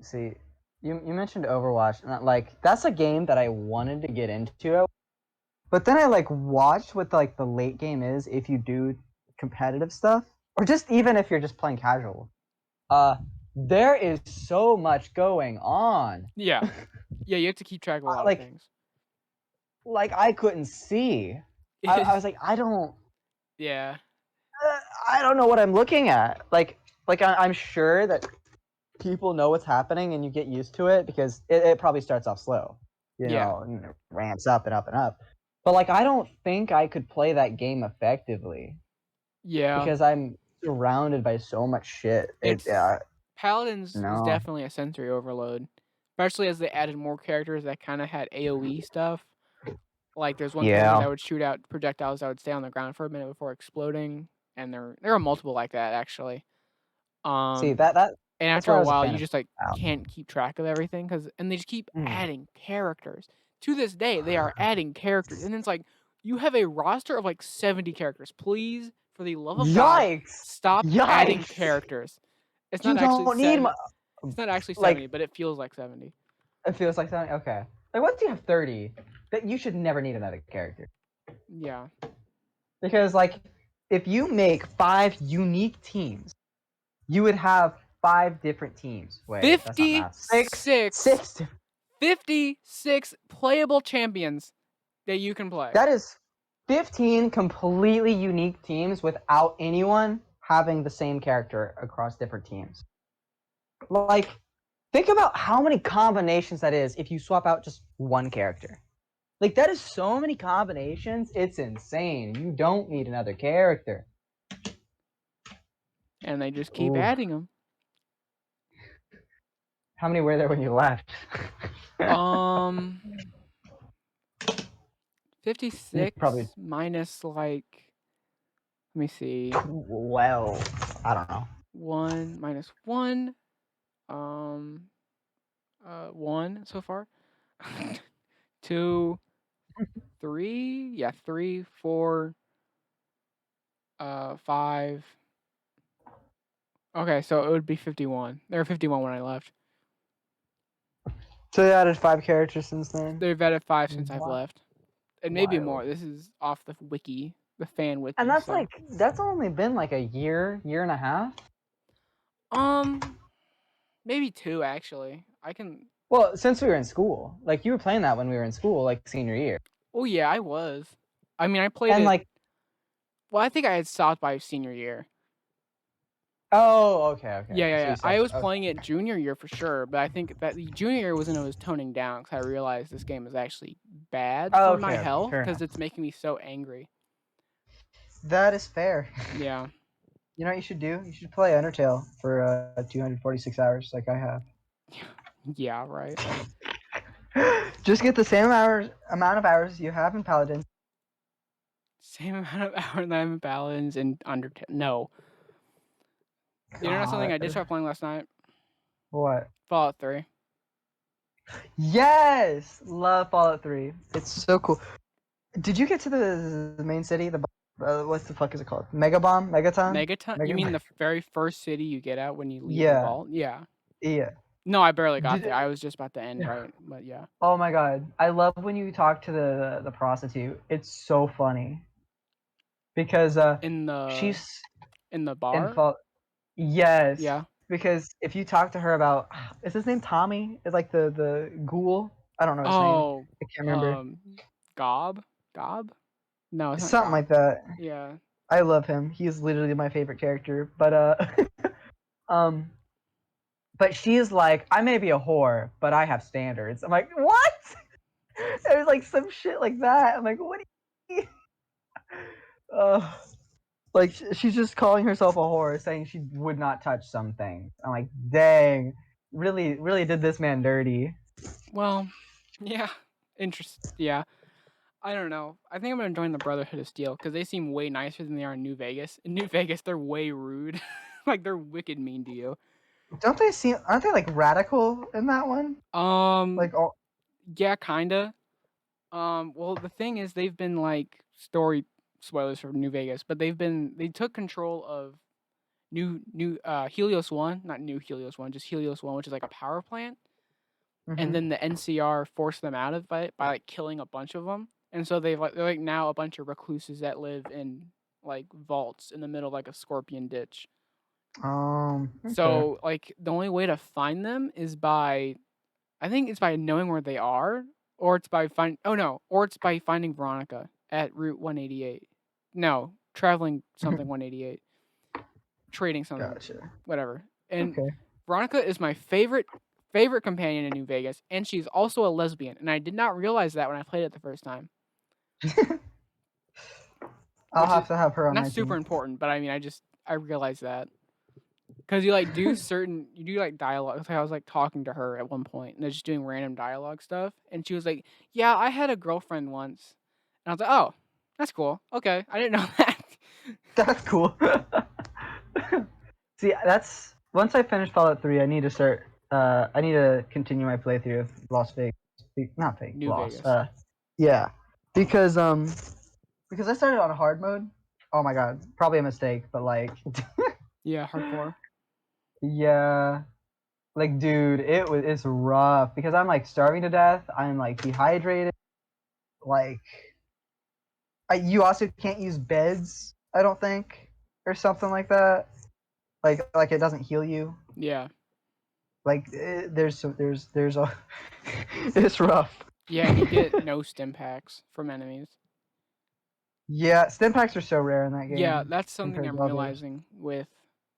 Speaker 2: See, you mentioned Overwatch, and like that's a game that I wanted to get into. But then I like watched what like the late game is if you do competitive stuff, or just even if you're just playing casual. There is so much going on.
Speaker 1: Yeah, you have to keep track of a lot of things.
Speaker 2: Like I couldn't see. I was like, I don't.
Speaker 1: Yeah.
Speaker 2: I don't know what I'm looking at. Like I'm sure that people know what's happening and you get used to it because it probably starts off slow, you know, and it ramps up and up and up. But like, I don't think I could play that game effectively.
Speaker 1: Yeah.
Speaker 2: Because I'm surrounded by so much shit.
Speaker 1: Paladins is definitely a sensory overload, especially as they added more characters that kind of had AoE stuff. Like there's one character that would shoot out projectiles that would stay on the ground for a minute before exploding, and there are multiple like that actually.
Speaker 2: See that.
Speaker 1: And after a while, you just like can't keep track of everything and they just keep adding characters. To this day, they are adding characters, and it's like You have a roster of like 70 characters. Please, for the love of God,
Speaker 2: Yikes!
Speaker 1: stop adding
Speaker 2: Yikes!
Speaker 1: characters. It's
Speaker 2: You
Speaker 1: not actually
Speaker 2: don't need
Speaker 1: 70. It's not actually
Speaker 2: like
Speaker 1: 70, but it feels like 70.
Speaker 2: it feels like something. Okay. Like once you have 30, that you should never need another character.
Speaker 1: Yeah.
Speaker 2: Because like if you make 5 unique teams, you would have 5 different teams. Wait, that's not math.
Speaker 1: 56 56 playable champions that you can play.
Speaker 2: That is 15 completely unique teams without anyone having the same character across different teams. Like, think about how many combinations that is if you swap out just one character. Like, that is so many combinations, it's insane. You don't need another character.
Speaker 1: And they just keep
Speaker 2: Ooh.
Speaker 1: adding them.
Speaker 2: How many were there when you left?
Speaker 1: 56
Speaker 2: probably-
Speaker 1: minus like, let me see.
Speaker 2: Well, I don't know.
Speaker 1: 1 minus 1. 1 so far. 2, 3. Yeah, 3, 4, 5. Okay, so it would be 51. There were 51 when I left.
Speaker 2: So they added 5 characters since then?
Speaker 1: They've added 5 since I've
Speaker 2: Wow.
Speaker 1: left. And maybe
Speaker 2: Wild.
Speaker 1: more. This is off the wiki, the fan wiki.
Speaker 2: And that's
Speaker 1: so.
Speaker 2: like, that's only been like a year and a half?
Speaker 1: Maybe 2 actually. I can.
Speaker 2: Well, since we were in school. Like, you were playing that when we were in school, like senior year.
Speaker 1: Oh yeah, I was. I mean, I played
Speaker 2: And
Speaker 1: it.
Speaker 2: like,
Speaker 1: Well, I think I had stopped by senior year.
Speaker 2: oh, okay.
Speaker 1: Yeah.
Speaker 2: So
Speaker 1: I was
Speaker 2: okay.
Speaker 1: playing it junior year for sure, but I think that the junior year was when I was toning down because I realized this game is actually bad for my
Speaker 2: Okay,
Speaker 1: health
Speaker 2: fair
Speaker 1: because
Speaker 2: enough.
Speaker 1: it's making me so angry.
Speaker 2: That is fair.
Speaker 1: Yeah.
Speaker 2: You know what you should do? You should play Undertale for 246 hours like I have.
Speaker 1: Yeah, right.
Speaker 2: Just get the same amount of hours you have in Paladin.
Speaker 1: Same amount of hours that I'm in Paladins and Undertale. No. You know something I did start playing last night?
Speaker 2: What?
Speaker 1: Fallout 3.
Speaker 2: Yes! Love Fallout 3. It's so cool. Did you get to the main city? The what the fuck is it called? Megaton?
Speaker 1: Megaton? You mean the very first city you get out when you leave the
Speaker 2: Yeah.
Speaker 1: vault? Yeah.
Speaker 2: Yeah.
Speaker 1: No, I barely got
Speaker 2: Did
Speaker 1: there.
Speaker 2: it-
Speaker 1: I was just about to end, right? But yeah.
Speaker 2: Oh my god. I love when you talk to the prostitute. It's so funny. Because
Speaker 1: In the
Speaker 2: she's
Speaker 1: in the
Speaker 2: in
Speaker 1: bar?
Speaker 2: Fallout. Yes.
Speaker 1: Yeah.
Speaker 2: Because if you talk to her about, is his name Tommy? It's like the ghoul. I don't know his name.
Speaker 1: Oh,
Speaker 2: I can't remember.
Speaker 1: Gob? No, it's not
Speaker 2: Something
Speaker 1: Gob.
Speaker 2: like that.
Speaker 1: Yeah.
Speaker 2: I love him. He is literally my favorite character. But um, but she's like, I may be a whore, but I have standards. I'm like, what? There's like some shit like that. I'm like, what do you mean? Like she's just calling herself a whore, saying she would not touch some things. I'm like, dang, really did this man dirty.
Speaker 1: Well, yeah. Yeah. I don't know. I think I'm gonna join the Brotherhood of Steel because they seem way nicer than they are in New Vegas. In New Vegas, they're way rude. Like they're wicked mean to you.
Speaker 2: Don't they seem? Aren't they like radical in that one? Like, oh,
Speaker 1: Yeah, kinda. Well, the thing is, they've been like story spoilers for New Vegas, but they took control of new Helios 1, not new Helios 1, just Helios 1, which is like a power plant. And then the NCR forced them out of it by like killing a bunch of them. And so they're like now a bunch of recluses that live in like vaults in the middle of like a scorpion ditch.
Speaker 2: okay.
Speaker 1: So like the only way to find them is by, I think it's by knowing where they are, or it's by finding Veronica at Route 188. No, traveling something 188, trading something,
Speaker 2: Gotcha.
Speaker 1: whatever. And
Speaker 2: Okay.
Speaker 1: Veronica is my favorite companion in New Vegas, and she's also a lesbian, and I did not realize that when I played it the first time.
Speaker 2: I'll
Speaker 1: Which
Speaker 2: have
Speaker 1: is
Speaker 2: to have her on
Speaker 1: not
Speaker 2: my
Speaker 1: super
Speaker 2: team.
Speaker 1: important, but I mean, I realized that because you like do like dialogue. Like I was like talking to her at one point, and just doing random dialogue stuff, and she was like, "Yeah, I had a girlfriend once," and I was like, "Oh, that's cool. Okay, I didn't know that."
Speaker 2: That's cool. See, that's once I finish Fallout 3, I need to start. I need to continue my playthrough of Las Vegas. Not Vegas.
Speaker 1: New
Speaker 2: Lost.
Speaker 1: Vegas.
Speaker 2: Yeah, because because I started on hard mode. Oh my god, probably a mistake, but like,
Speaker 1: Yeah, hardcore.
Speaker 2: yeah, like dude, it's rough because I'm like starving to death. I'm like dehydrated. Like, you also can't use beds. I don't think, or something like that. Like it doesn't heal you.
Speaker 1: Yeah.
Speaker 2: Like there's a it's rough.
Speaker 1: Yeah, and you get no stim packs from enemies.
Speaker 2: Yeah, stim packs are so rare in that game.
Speaker 1: Yeah, that's something
Speaker 2: compared
Speaker 1: I'm
Speaker 2: to others.
Speaker 1: realizing with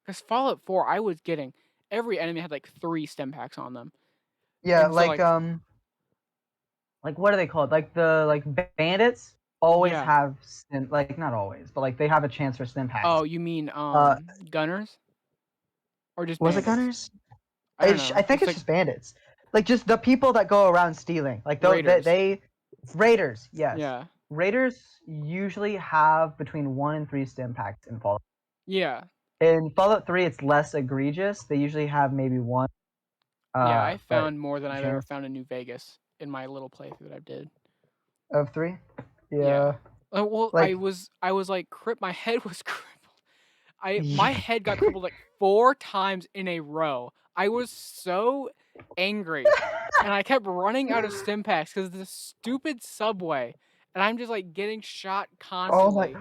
Speaker 1: because Fallout 4, I was getting every enemy had like 3 stim packs on them.
Speaker 2: Yeah,
Speaker 1: And so
Speaker 2: like what are they called? Like the bandits always
Speaker 1: yeah.
Speaker 2: have stim, like not always, but like they have a chance for stim packs.
Speaker 1: Oh, you mean
Speaker 2: Uh,
Speaker 1: gunners or just
Speaker 2: was it
Speaker 1: bandits?
Speaker 2: gunners?
Speaker 1: I don't know.
Speaker 2: I think
Speaker 1: It's
Speaker 2: it's
Speaker 1: like
Speaker 2: just bandits. Like just the people that go around stealing. Like
Speaker 1: raiders.
Speaker 2: they raiders, yes.
Speaker 1: Yeah.
Speaker 2: Raiders usually have between 1 and 3 stim packs in Fallout.
Speaker 1: Yeah.
Speaker 2: In Fallout 3, it's less egregious. They usually have maybe 1.
Speaker 1: Yeah, I
Speaker 2: But
Speaker 1: found more than I've ever
Speaker 2: chance
Speaker 1: found in New Vegas in my little playthrough that I did.
Speaker 2: of 3.
Speaker 1: Yeah.
Speaker 2: Yeah.
Speaker 1: Well,
Speaker 2: Like
Speaker 1: I was like my head was crippled. My
Speaker 2: yeah.
Speaker 1: head got crippled like 4 times in a row. I was so angry, and I kept running out of stim packs because of the stupid subway, and I'm just like getting shot
Speaker 2: Oh my
Speaker 1: constantly,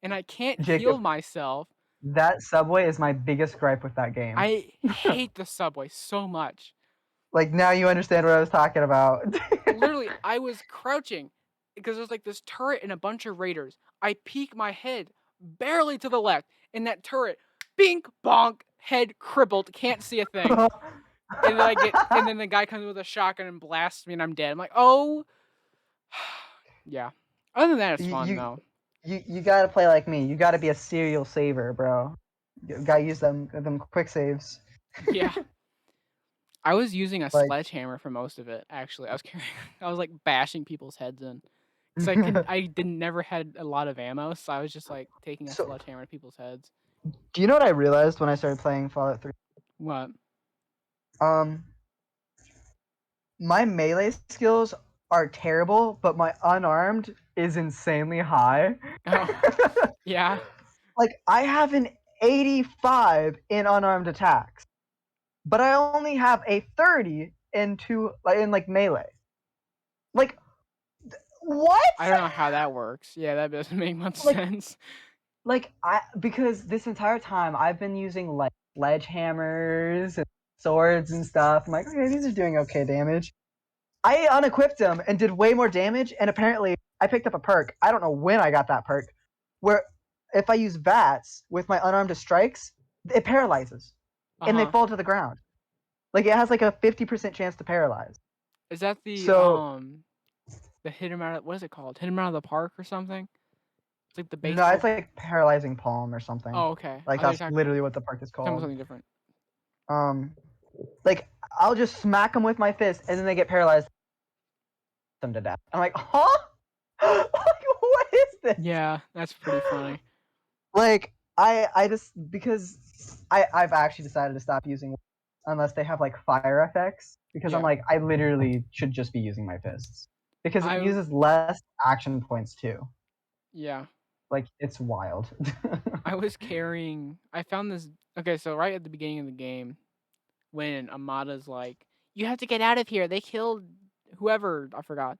Speaker 1: and I can't heal
Speaker 2: Jacob,
Speaker 1: myself.
Speaker 2: that subway is my biggest gripe with that game.
Speaker 1: I hate the subway so much.
Speaker 2: Like now you understand what I was talking about.
Speaker 1: Literally, I was crouching because there's like this turret and a bunch of raiders. I peek my head barely to the left, and that turret, bink, bonk, head crippled, can't see a thing. And then the guy comes with a shotgun and blasts me, and I'm dead. I'm like, oh, yeah. Other than that, it's fun though.
Speaker 2: You gotta play like me. You gotta be a serial saver, bro. You gotta use them quick saves.
Speaker 1: Yeah. I was using a
Speaker 2: Like
Speaker 1: sledgehammer for most of it. Actually, I was like bashing people's heads in, because I didn't never had a lot of ammo, so I was just like taking a
Speaker 2: So,
Speaker 1: sledgehammer to people's heads.
Speaker 2: do you know what I realized when I started playing Fallout 3?
Speaker 1: What?
Speaker 2: Um, my melee skills are terrible, but my unarmed is insanely high.
Speaker 1: Oh, yeah.
Speaker 2: Like I have an 85 in unarmed attacks, but I only have a 30 in melee. Like what?
Speaker 1: I don't know how that works. Yeah, that doesn't make much
Speaker 2: Like
Speaker 1: sense.
Speaker 2: because this entire time I've been using like sledgehammers and swords and stuff. I'm like, okay, these are doing okay damage. I unequipped them and did way more damage, and apparently I picked up a perk. I don't know when I got that perk, where if I use VATS with my unarmed strikes, it paralyzes, and they fall to the ground. Like it has like a 50% chance to paralyze.
Speaker 1: Is that the
Speaker 2: So
Speaker 1: hit him out of, what is it called? Hit him out of the park or something? It's like the
Speaker 2: no,
Speaker 1: baseball.
Speaker 2: it's like paralyzing palm or something.
Speaker 1: Oh, okay.
Speaker 2: Like that's literally what the perk is
Speaker 1: Talking about
Speaker 2: called.
Speaker 1: something different.
Speaker 2: Like I'll just smack them with my fist, and then they get paralyzed, them to death. I'm like, huh? Like, what is this?
Speaker 1: Yeah, that's pretty funny.
Speaker 2: Like I just because I've actually decided to stop using unless they have like fire effects because I'm
Speaker 1: Yeah.
Speaker 2: like I literally should just be using my fists because it uses less action points too.
Speaker 1: Yeah.
Speaker 2: Like it's wild.
Speaker 1: I was carrying. I found this. Okay, so right at the beginning of the game, when Amada's like, "You have to get out of here. They killed whoever I forgot."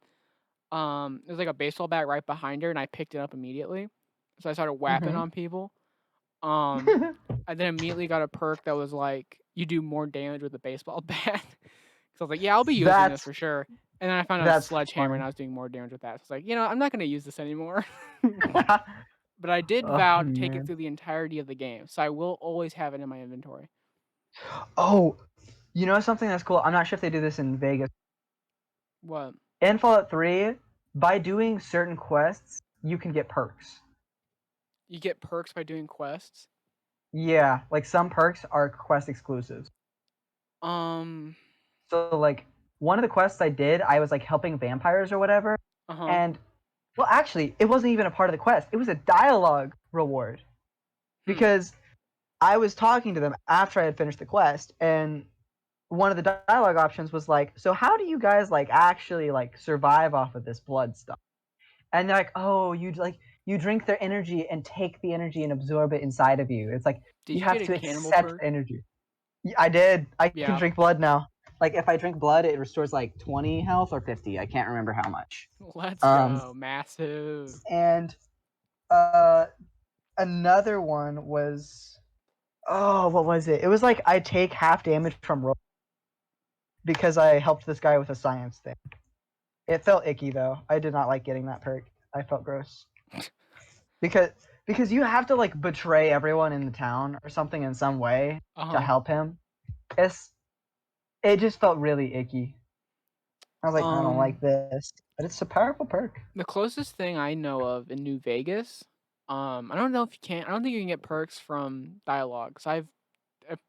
Speaker 1: There's like a baseball bat right behind her, and I picked it up immediately. So I started whapping on people. I then immediately got a perk that was like, you do more damage with a baseball bat. So I was like, yeah, I'll be using this for sure. And then I found out a sledgehammer, and I was doing more damage with that. So I was like, I'm not gonna use this anymore. But I did vow to take it through the entirety of the game, so I will always have it in my inventory.
Speaker 2: Oh, you know something that's cool? I'm not sure if they do this in Vegas.
Speaker 1: What?
Speaker 2: In Fallout 3, by doing certain quests, you can get perks.
Speaker 1: You get perks by doing quests?
Speaker 2: Yeah, like some perks are quest exclusives. So like one of the quests I did, I was like helping vampires or whatever. And well, actually, it wasn't even a part of the quest. It was a dialogue reward. Because I was talking to them after I had finished the quest, and one of the dialogue options was like, so how do you guys like actually like survive off of this blood stuff? And they're like, oh, you drink their energy and take the energy and absorb it inside of you. It's like
Speaker 1: Did
Speaker 2: you
Speaker 1: you
Speaker 2: have
Speaker 1: get
Speaker 2: to
Speaker 1: a cannibal
Speaker 2: accept
Speaker 1: perk?
Speaker 2: energy. Yeah, I did. I
Speaker 1: Yeah.
Speaker 2: can drink blood now. Like if I drink blood, it restores like 20 health or 50. I can't remember how much.
Speaker 1: Let's
Speaker 2: Um,
Speaker 1: go. Massive.
Speaker 2: And another one was, oh, what was it? It was like I take half damage from roll because I helped this guy with a science thing. It felt icky though. I did not like getting that perk. I felt gross. because you have to like betray everyone in the town or something in some way to help him. It just felt really icky. I was like, I don't like this, but it's a powerful perk.
Speaker 1: The closest thing I know of in New Vegas, I don't know if you can. I don't think you can get perks from dialogue. So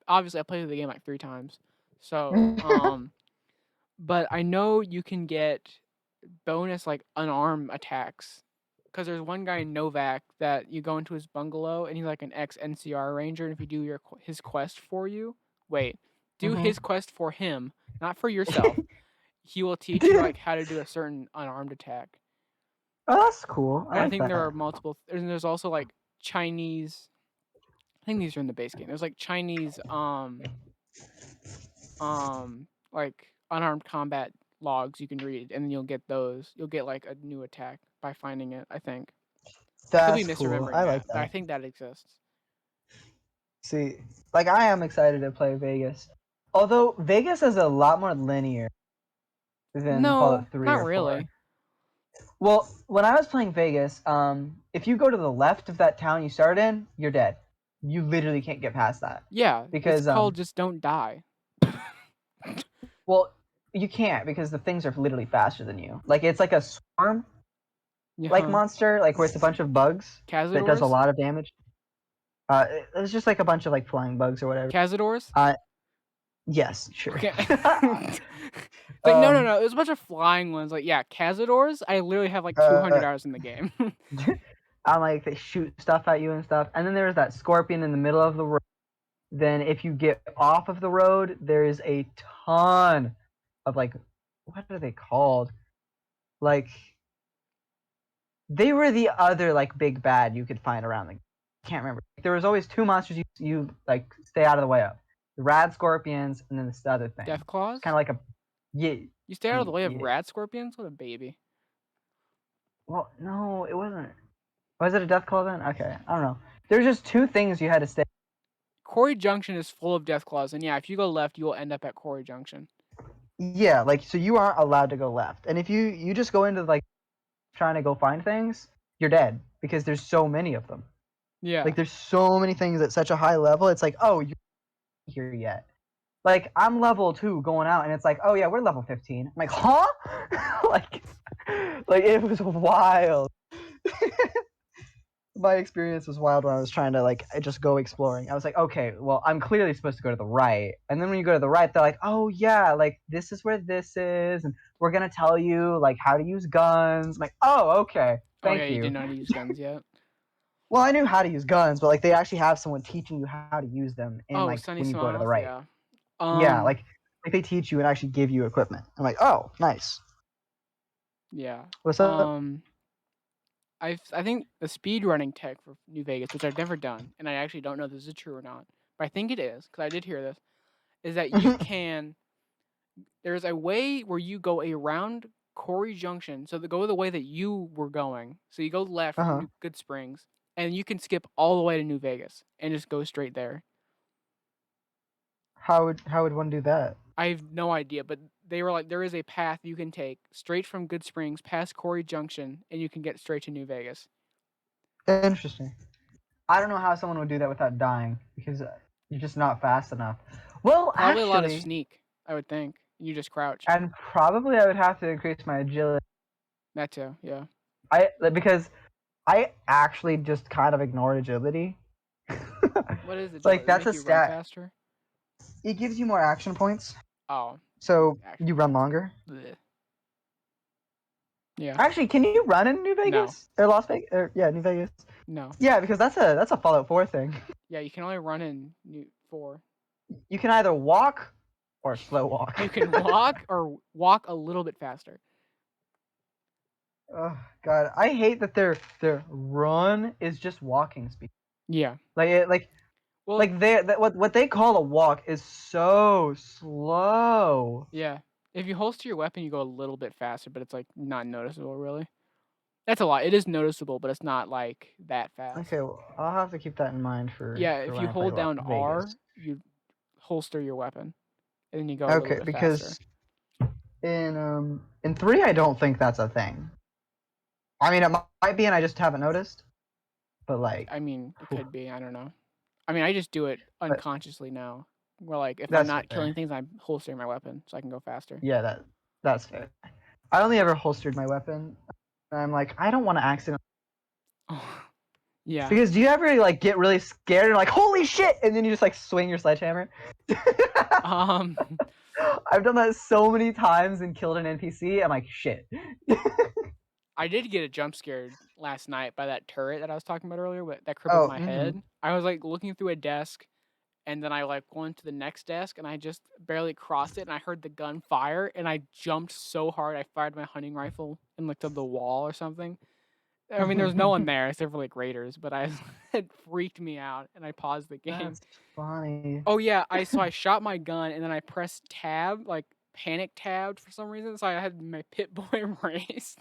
Speaker 1: obviously I played the game like 3 times. So but I know you can get bonus like unarmed attacks. Because there's one guy in Novak that you go into his bungalow and he's like an ex NCR ranger, and if you do his quest for you, do his quest for him, not for yourself. He will teach you like how to do a certain unarmed attack.
Speaker 2: Oh, that's cool.
Speaker 1: And I
Speaker 2: like
Speaker 1: think there
Speaker 2: that.
Speaker 1: are multiple. There's also like Chinese. I think these are in the base game. There's like Chinese like unarmed combat logs you can read, and then you'll get those. You'll get like a new attack by finding it. I think. I could be
Speaker 2: That's cool.
Speaker 1: misremembering
Speaker 2: I like
Speaker 1: that, but I
Speaker 2: that.
Speaker 1: think that exists.
Speaker 2: See, like I am excited to play Vegas. Although Vegas is a lot more linear than Fallout 3
Speaker 1: not
Speaker 2: or 4.
Speaker 1: really.
Speaker 2: Well, when I was playing Vegas, if you go to the left of that town you start in, you're dead. You literally can't get past that.
Speaker 1: Yeah,
Speaker 2: Because
Speaker 1: it's called just don't die.
Speaker 2: well, you can't because the things are literally faster than you. Like it's like a swarm like monster, like where it's a bunch of bugs that does a lot of damage. It's just like a bunch of like flying bugs or whatever.
Speaker 1: Cazadors?
Speaker 2: Yes, sure.
Speaker 1: Okay. Like no, it was a bunch of flying ones. Like yeah, Cazadors. I literally have like 200 hours in the game.
Speaker 2: I'm like they shoot stuff at you and stuff, and then there's that scorpion in the middle of the road. Then if you get off of the road, there is a ton of like, what are they called? Like they were the other like big bad you could find around the. Can't remember. There was always 2 monsters you like stay out of the way of. The rad scorpions and then this other thing.
Speaker 1: Death claws.
Speaker 2: Kind of like a yeah.
Speaker 1: You stay out of the way of rad scorpions? What a baby.
Speaker 2: Well, no, it wasn't. Was it a death claw then? Okay, I don't know. There's just 2 things you had to stay.
Speaker 1: Quarry Junction is full of death claws, and yeah, if you go left, you will end up at Quarry Junction.
Speaker 2: Yeah, like so you aren't allowed to go left, and if you just go into like trying to go find things, you're dead because there's so many of them.
Speaker 1: Yeah.
Speaker 2: Like there's so many things at such a high level. It's like, oh, you're not here yet. Like I'm level 2 going out, and it's like, oh yeah, we're level 15. I'm like, huh? like it was wild. My experience was wild when I was trying to like just go exploring. I was like, okay, well, I'm clearly supposed to go to the right. And then when you go to the right, they're like, oh yeah, like this is where this is, and we're gonna tell you like how to use guns. I'm like, oh, okay, thank you.
Speaker 1: You didn't know how to use guns yet.
Speaker 2: Well, I knew how to use guns, but like they actually have someone teaching you how to use them in like
Speaker 1: Sunny
Speaker 2: when you go to the
Speaker 1: Smiles,
Speaker 2: right.
Speaker 1: Yeah.
Speaker 2: Yeah, like they teach you and actually give you equipment. I'm like, oh, nice.
Speaker 1: Yeah.
Speaker 2: What's up?
Speaker 1: I think the speed running tech for New Vegas, which I've never done, and I actually don't know if this is true or not, but I think it is because I did hear this, is that you can. There's a way where you go around Quarry Junction, so go the way that you were going. So you go left from Good Springs, and you can skip all the way to New Vegas and just go straight there.
Speaker 2: How would one do that?
Speaker 1: I have no idea, but they were like, there is a path you can take straight from Good Springs past Quarry Junction, and you can get straight to New Vegas.
Speaker 2: Interesting. I don't know how someone would do that without dying because you're just not fast enough. Well,
Speaker 1: probably
Speaker 2: actually,
Speaker 1: a lot of sneak, I would think. You just crouch.
Speaker 2: And probably I would have to increase my agility.
Speaker 1: That too, yeah.
Speaker 2: Because I actually just kind of ignored agility.
Speaker 1: What is it?
Speaker 2: Like that's a stat.
Speaker 1: Faster?
Speaker 2: It gives you more action points.
Speaker 1: Oh.
Speaker 2: So you run longer.
Speaker 1: Blech. Yeah.
Speaker 2: Actually, can you run in New Vegas or Las Vegas? New Vegas.
Speaker 1: No.
Speaker 2: Yeah, because that's a Fallout 4 thing.
Speaker 1: Yeah, you can only run in New 4.
Speaker 2: You can either walk or slow walk.
Speaker 1: You can walk or walk a little bit faster.
Speaker 2: Oh God, I hate that their run is just walking speed.
Speaker 1: Yeah.
Speaker 2: Like
Speaker 1: Well,
Speaker 2: what they call a walk is so slow.
Speaker 1: yeah. If you holster your weapon, you go a little bit faster, but it's like not noticeable really. That's a lot. It is noticeable, but it's not like that fast.
Speaker 2: Okay, well, I'll have to keep that in mind
Speaker 1: Yeah,
Speaker 2: for
Speaker 1: if
Speaker 2: when
Speaker 1: you
Speaker 2: I play
Speaker 1: hold down
Speaker 2: Vegas.
Speaker 1: R, you holster your weapon, and then you go a little
Speaker 2: Okay,
Speaker 1: bit faster.
Speaker 2: because in 3 I don't think that's a thing. I mean, it might be, and I just haven't noticed. But like,
Speaker 1: I mean, it
Speaker 2: whew,
Speaker 1: could be. I don't know. I mean, I just do it
Speaker 2: but
Speaker 1: unconsciously now. Where like if I'm
Speaker 2: that's
Speaker 1: not
Speaker 2: fair.
Speaker 1: killing things, I'm holstering my weapon so I can go faster.
Speaker 2: Yeah, that's fair. I only ever holstered my weapon, and I'm like, I don't want to accidentally.
Speaker 1: Oh, yeah.
Speaker 2: Because do you ever like get really scared and like, holy shit, and then you just like swing your sledgehammer?
Speaker 1: Um,
Speaker 2: I've done that so many times and killed an NPC. I'm like, shit.
Speaker 1: I did get a jump scared last night by that turret that I was talking about earlier, that crippled
Speaker 2: Oh,
Speaker 1: my head. I was like looking through a desk, and then I like went to the next desk, and I just barely crossed it, and I heard the gun fire, and I jumped so hard I fired my hunting rifle and looked up the wall or something. I mean, there's no one there except for like raiders, but I it freaked me out, and I paused the game.
Speaker 2: That's funny.
Speaker 1: Oh yeah, I shot my gun, and then I pressed tab, like panic tabbed for some reason, so I had my Pit Boy raised.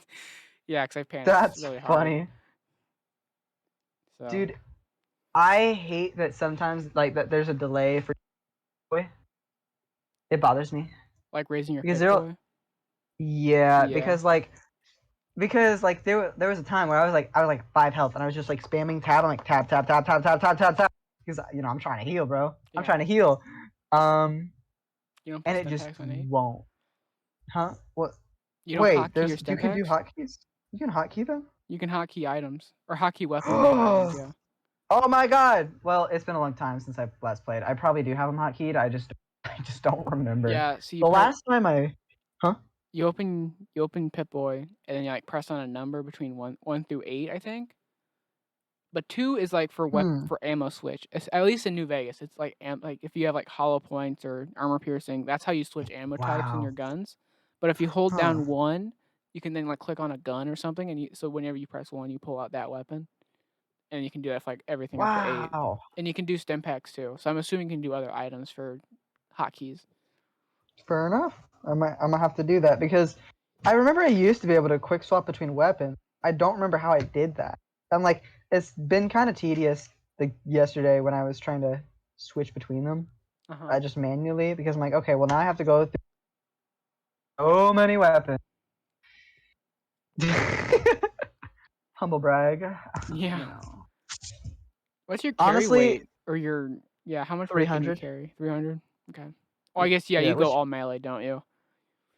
Speaker 1: Yeah, because I panicked
Speaker 2: That's
Speaker 1: really hard.
Speaker 2: funny.
Speaker 1: So
Speaker 2: Dude, I hate that sometimes like that there's a delay for it bothers me.
Speaker 1: like raising your
Speaker 2: Because
Speaker 1: Pit
Speaker 2: there
Speaker 1: Boy.
Speaker 2: yeah,
Speaker 1: Yeah.
Speaker 2: because like there was a time where I was like 5 health and I was just like spamming tab. I'm like tab tab tab tab tab tab tab tab because I'm trying to heal, bro. I'm
Speaker 1: Yeah.
Speaker 2: trying to heal. Um
Speaker 1: You don't put
Speaker 2: and it
Speaker 1: stim
Speaker 2: just
Speaker 1: packs on 8?
Speaker 2: won't. Huh? What?
Speaker 1: You don't
Speaker 2: Wait,
Speaker 1: hotkey your
Speaker 2: there's you
Speaker 1: stim
Speaker 2: can do
Speaker 1: packs?
Speaker 2: hotkeys. You can hotkey them?
Speaker 1: You can hotkey items. Or hotkey weapons and items, yeah.
Speaker 2: Oh my god. Well, it's been a long time since I last played. I probably do have them hotkeyed. I just don't remember.
Speaker 1: Yeah, so
Speaker 2: The last time I huh?
Speaker 1: you open Pip Boy and then you like press on a number between one through 8, I think. But 2 is like for
Speaker 2: Hmm.
Speaker 1: for ammo switch. It's, at least in New Vegas, it's like like if you have like hollow points or armor piercing, that's how you switch ammo types in your
Speaker 2: Wow.
Speaker 1: guns. But if you hold
Speaker 2: Huh.
Speaker 1: down 1, you can then like click on a gun or something, and so whenever you press 1, you pull out that weapon, and you can do that for like everything up to 8.
Speaker 2: Wow.
Speaker 1: And you can do stim packs too. So I'm assuming you can do other items for hotkeys.
Speaker 2: Fair enough. I'm gonna have to do that because I remember I used to be able to quick swap between weapons. I don't remember how I did that. I'm like, it's been kind of tedious. Like yesterday when I was trying to switch between them,
Speaker 1: Uh-huh.
Speaker 2: just manually because I'm like, okay, well now I have to go through so many weapons. Humble brag.
Speaker 1: Yeah.
Speaker 2: You know.
Speaker 1: What's your carry
Speaker 2: Honestly,
Speaker 1: weight or your yeah? How much weight can you
Speaker 2: 300.
Speaker 1: carry? 300. Okay. Oh, I guess yeah.
Speaker 2: Yeah,
Speaker 1: You go
Speaker 2: which
Speaker 1: all melee, don't you?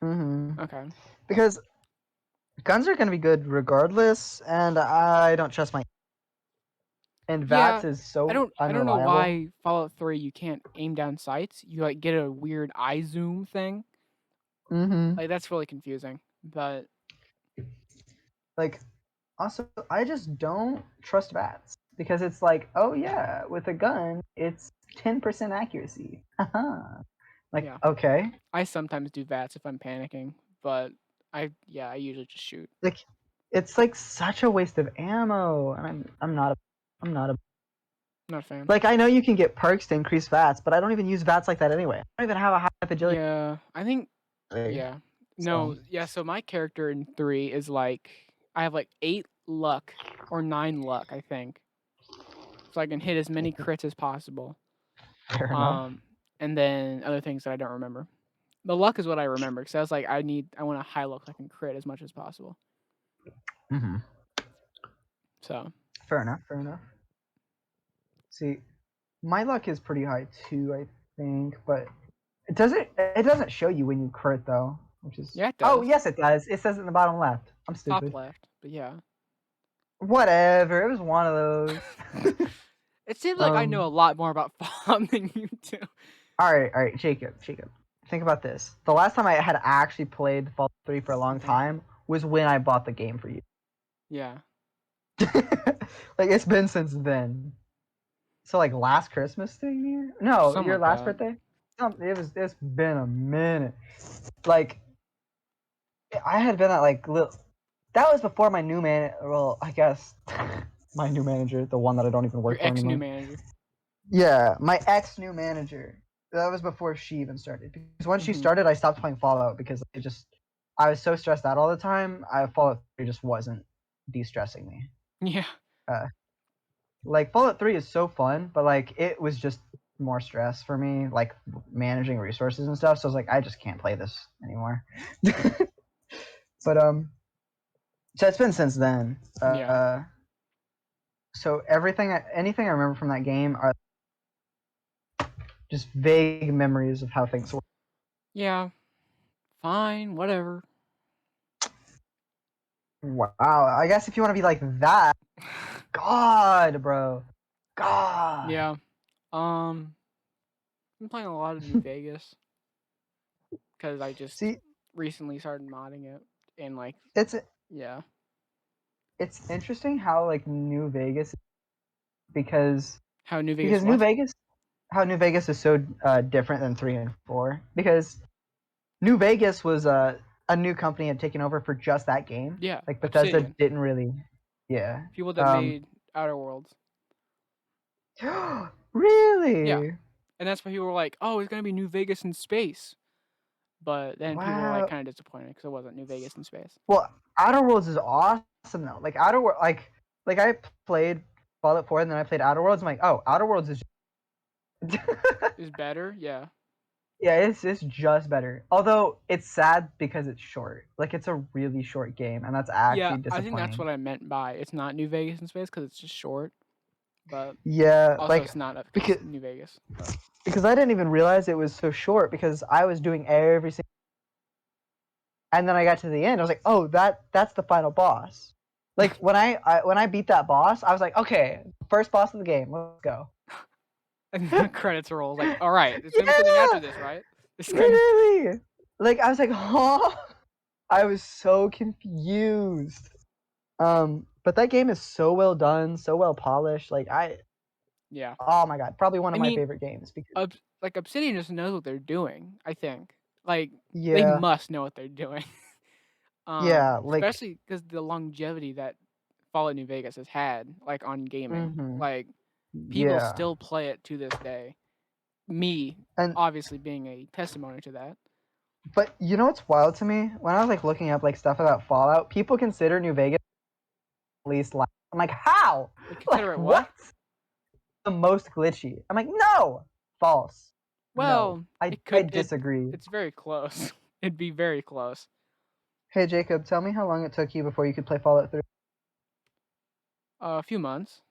Speaker 2: mm-hmm.
Speaker 1: Okay.
Speaker 2: Because guns are gonna be good regardless, and I don't trust my. And
Speaker 1: Yeah.
Speaker 2: VATS is so
Speaker 1: I don't know
Speaker 2: unreliable.
Speaker 1: why Fallout 3 you can't aim down sights. You like get a weird eye zoom thing.
Speaker 2: Mm-hmm.
Speaker 1: Like that's really confusing. But
Speaker 2: Like, also, I just don't trust VATS because it's like, oh yeah, with a gun, it's 10% accuracy. Haha. Like,
Speaker 1: yeah,
Speaker 2: okay,
Speaker 1: I sometimes do VATS if I'm panicking. But I usually just shoot.
Speaker 2: like, it's like such a waste of ammo, and I'm not a
Speaker 1: Not a fan.
Speaker 2: like I know you can get perks to increase VATS, but I don't even use VATS like that anyway. I don't even have a high agility.
Speaker 1: Yeah, I think yeah.
Speaker 2: So
Speaker 1: No, yeah, so my character in 3 is like I have like 8 luck or 9 luck, I think. So I can hit as many crits as possible.
Speaker 2: fair enough.
Speaker 1: And then other things that I don't remember. The luck is what I remember because I was like I want a high luck so I can crit as much as possible.
Speaker 2: Mm-hmm.
Speaker 1: So,
Speaker 2: Fair enough. Fair enough. See, my luck is pretty high too, I think, but it doesn't show you when you crit though, which is
Speaker 1: yeah, it
Speaker 2: oh
Speaker 1: does.
Speaker 2: yes it does. It says it in the bottom left. I'm
Speaker 1: Top
Speaker 2: stupid.
Speaker 1: left, but yeah.
Speaker 2: Whatever. It was one of those.
Speaker 1: It seems like I know a lot more about Fallout than you do.
Speaker 2: All right, Jacob. Think about this. The last time I had actually played Fallout 3 for a long
Speaker 1: Okay.
Speaker 2: time was when I bought the game for you.
Speaker 1: Yeah.
Speaker 2: Like it's been since then. So like last Christmas thing here? No,
Speaker 1: Something
Speaker 2: your
Speaker 1: like
Speaker 2: last
Speaker 1: that.
Speaker 2: birthday? It's been a minute. Like I had been at like that was before my new man. Well, I guess my new manager, the one that I don't even work
Speaker 1: Your
Speaker 2: for
Speaker 1: ex new
Speaker 2: anymore.
Speaker 1: manager.
Speaker 2: Yeah, my ex new manager. That was before she even started. Because when she started, I stopped playing Fallout because I was so stressed out all the time. Fallout 3 just wasn't de-stressing me.
Speaker 1: Yeah.
Speaker 2: Like Fallout 3 is so fun, but like it was just more stress for me, like managing resources and stuff. So I was like, I just can't play this anymore. But so it's been since then.
Speaker 1: Yeah.
Speaker 2: So anything I remember from that game are just vague memories of how things were.
Speaker 1: Yeah. Fine. Whatever.
Speaker 2: Wow. I guess if you want to be like that, God, bro, God.
Speaker 1: Yeah. I'm playing a lot of New Vegas because I just
Speaker 2: See,
Speaker 1: recently started modding it and like
Speaker 2: it's
Speaker 1: yeah.
Speaker 2: it's interesting how like New Vegas because
Speaker 1: How New Vegas
Speaker 2: because New
Speaker 1: what?
Speaker 2: Vegas how New Vegas is so different than 3 and 4 because New Vegas was a new company had taken over for just that game.
Speaker 1: Yeah.
Speaker 2: Like Bethesda
Speaker 1: Obsidian.
Speaker 2: didn't really, yeah.
Speaker 1: People that made Outer Worlds. Yeah.
Speaker 2: Really?
Speaker 1: And that's why people were like, "Oh, it's gonna be New Vegas in space." But then people were like
Speaker 2: Wow.
Speaker 1: kind of disappointed because it wasn't New Vegas in space.
Speaker 2: Well, Outer Worlds is awesome though. Like Outer World, like I played Fallout 4 and then I played Outer Worlds. I'm like, oh, Outer Worlds is.
Speaker 1: Is better, yeah.
Speaker 2: Yeah, it's just better. Although it's sad because it's short. Like it's a really short game, and that's
Speaker 1: Yeah,
Speaker 2: actually
Speaker 1: I think that's
Speaker 2: disappointing.
Speaker 1: what I meant by it's not New Vegas in space because it's just short. But
Speaker 2: Yeah,
Speaker 1: also,
Speaker 2: like
Speaker 1: it's not because
Speaker 2: because
Speaker 1: it's New Vegas. But
Speaker 2: I didn't even realize it was so short because I was doing every single. And then I got to the end. I was like, oh, that's the final boss. Like when I beat that boss, I was like, okay, first boss of the game. Let's go.
Speaker 1: and the credits roll like, all right, there's gonna be something after
Speaker 2: Yeah,
Speaker 1: this, right? It's gonna.
Speaker 2: literally. Like I was like, huh? I was so confused. But that game is so well done, so well polished. Like
Speaker 1: Yeah.
Speaker 2: oh my god, probably one
Speaker 1: I
Speaker 2: of my
Speaker 1: mean,
Speaker 2: favorite games because
Speaker 1: like Obsidian just knows what they're doing. I think like they
Speaker 2: yeah,
Speaker 1: must know what they're doing.
Speaker 2: yeah, like
Speaker 1: Especially because the longevity that Fallout New Vegas has had, like on gaming,
Speaker 2: mhm,
Speaker 1: like people
Speaker 2: yeah,
Speaker 1: still play it to this day. Me,
Speaker 2: and
Speaker 1: obviously, being a testimony to that.
Speaker 2: but you know what's wild to me? When I was like looking up like stuff about Fallout, people consider New Vegas least like I'm like, how?
Speaker 1: They
Speaker 2: Like
Speaker 1: consider it
Speaker 2: what?
Speaker 1: what?
Speaker 2: The most glitchy. I'm like, no, false. No,
Speaker 1: Well,
Speaker 2: I
Speaker 1: it could.
Speaker 2: disagree.
Speaker 1: It's very close. It'd be very close.
Speaker 2: Hey Jacob, tell me how long it took you before you could play Fallout 3.
Speaker 1: A few months.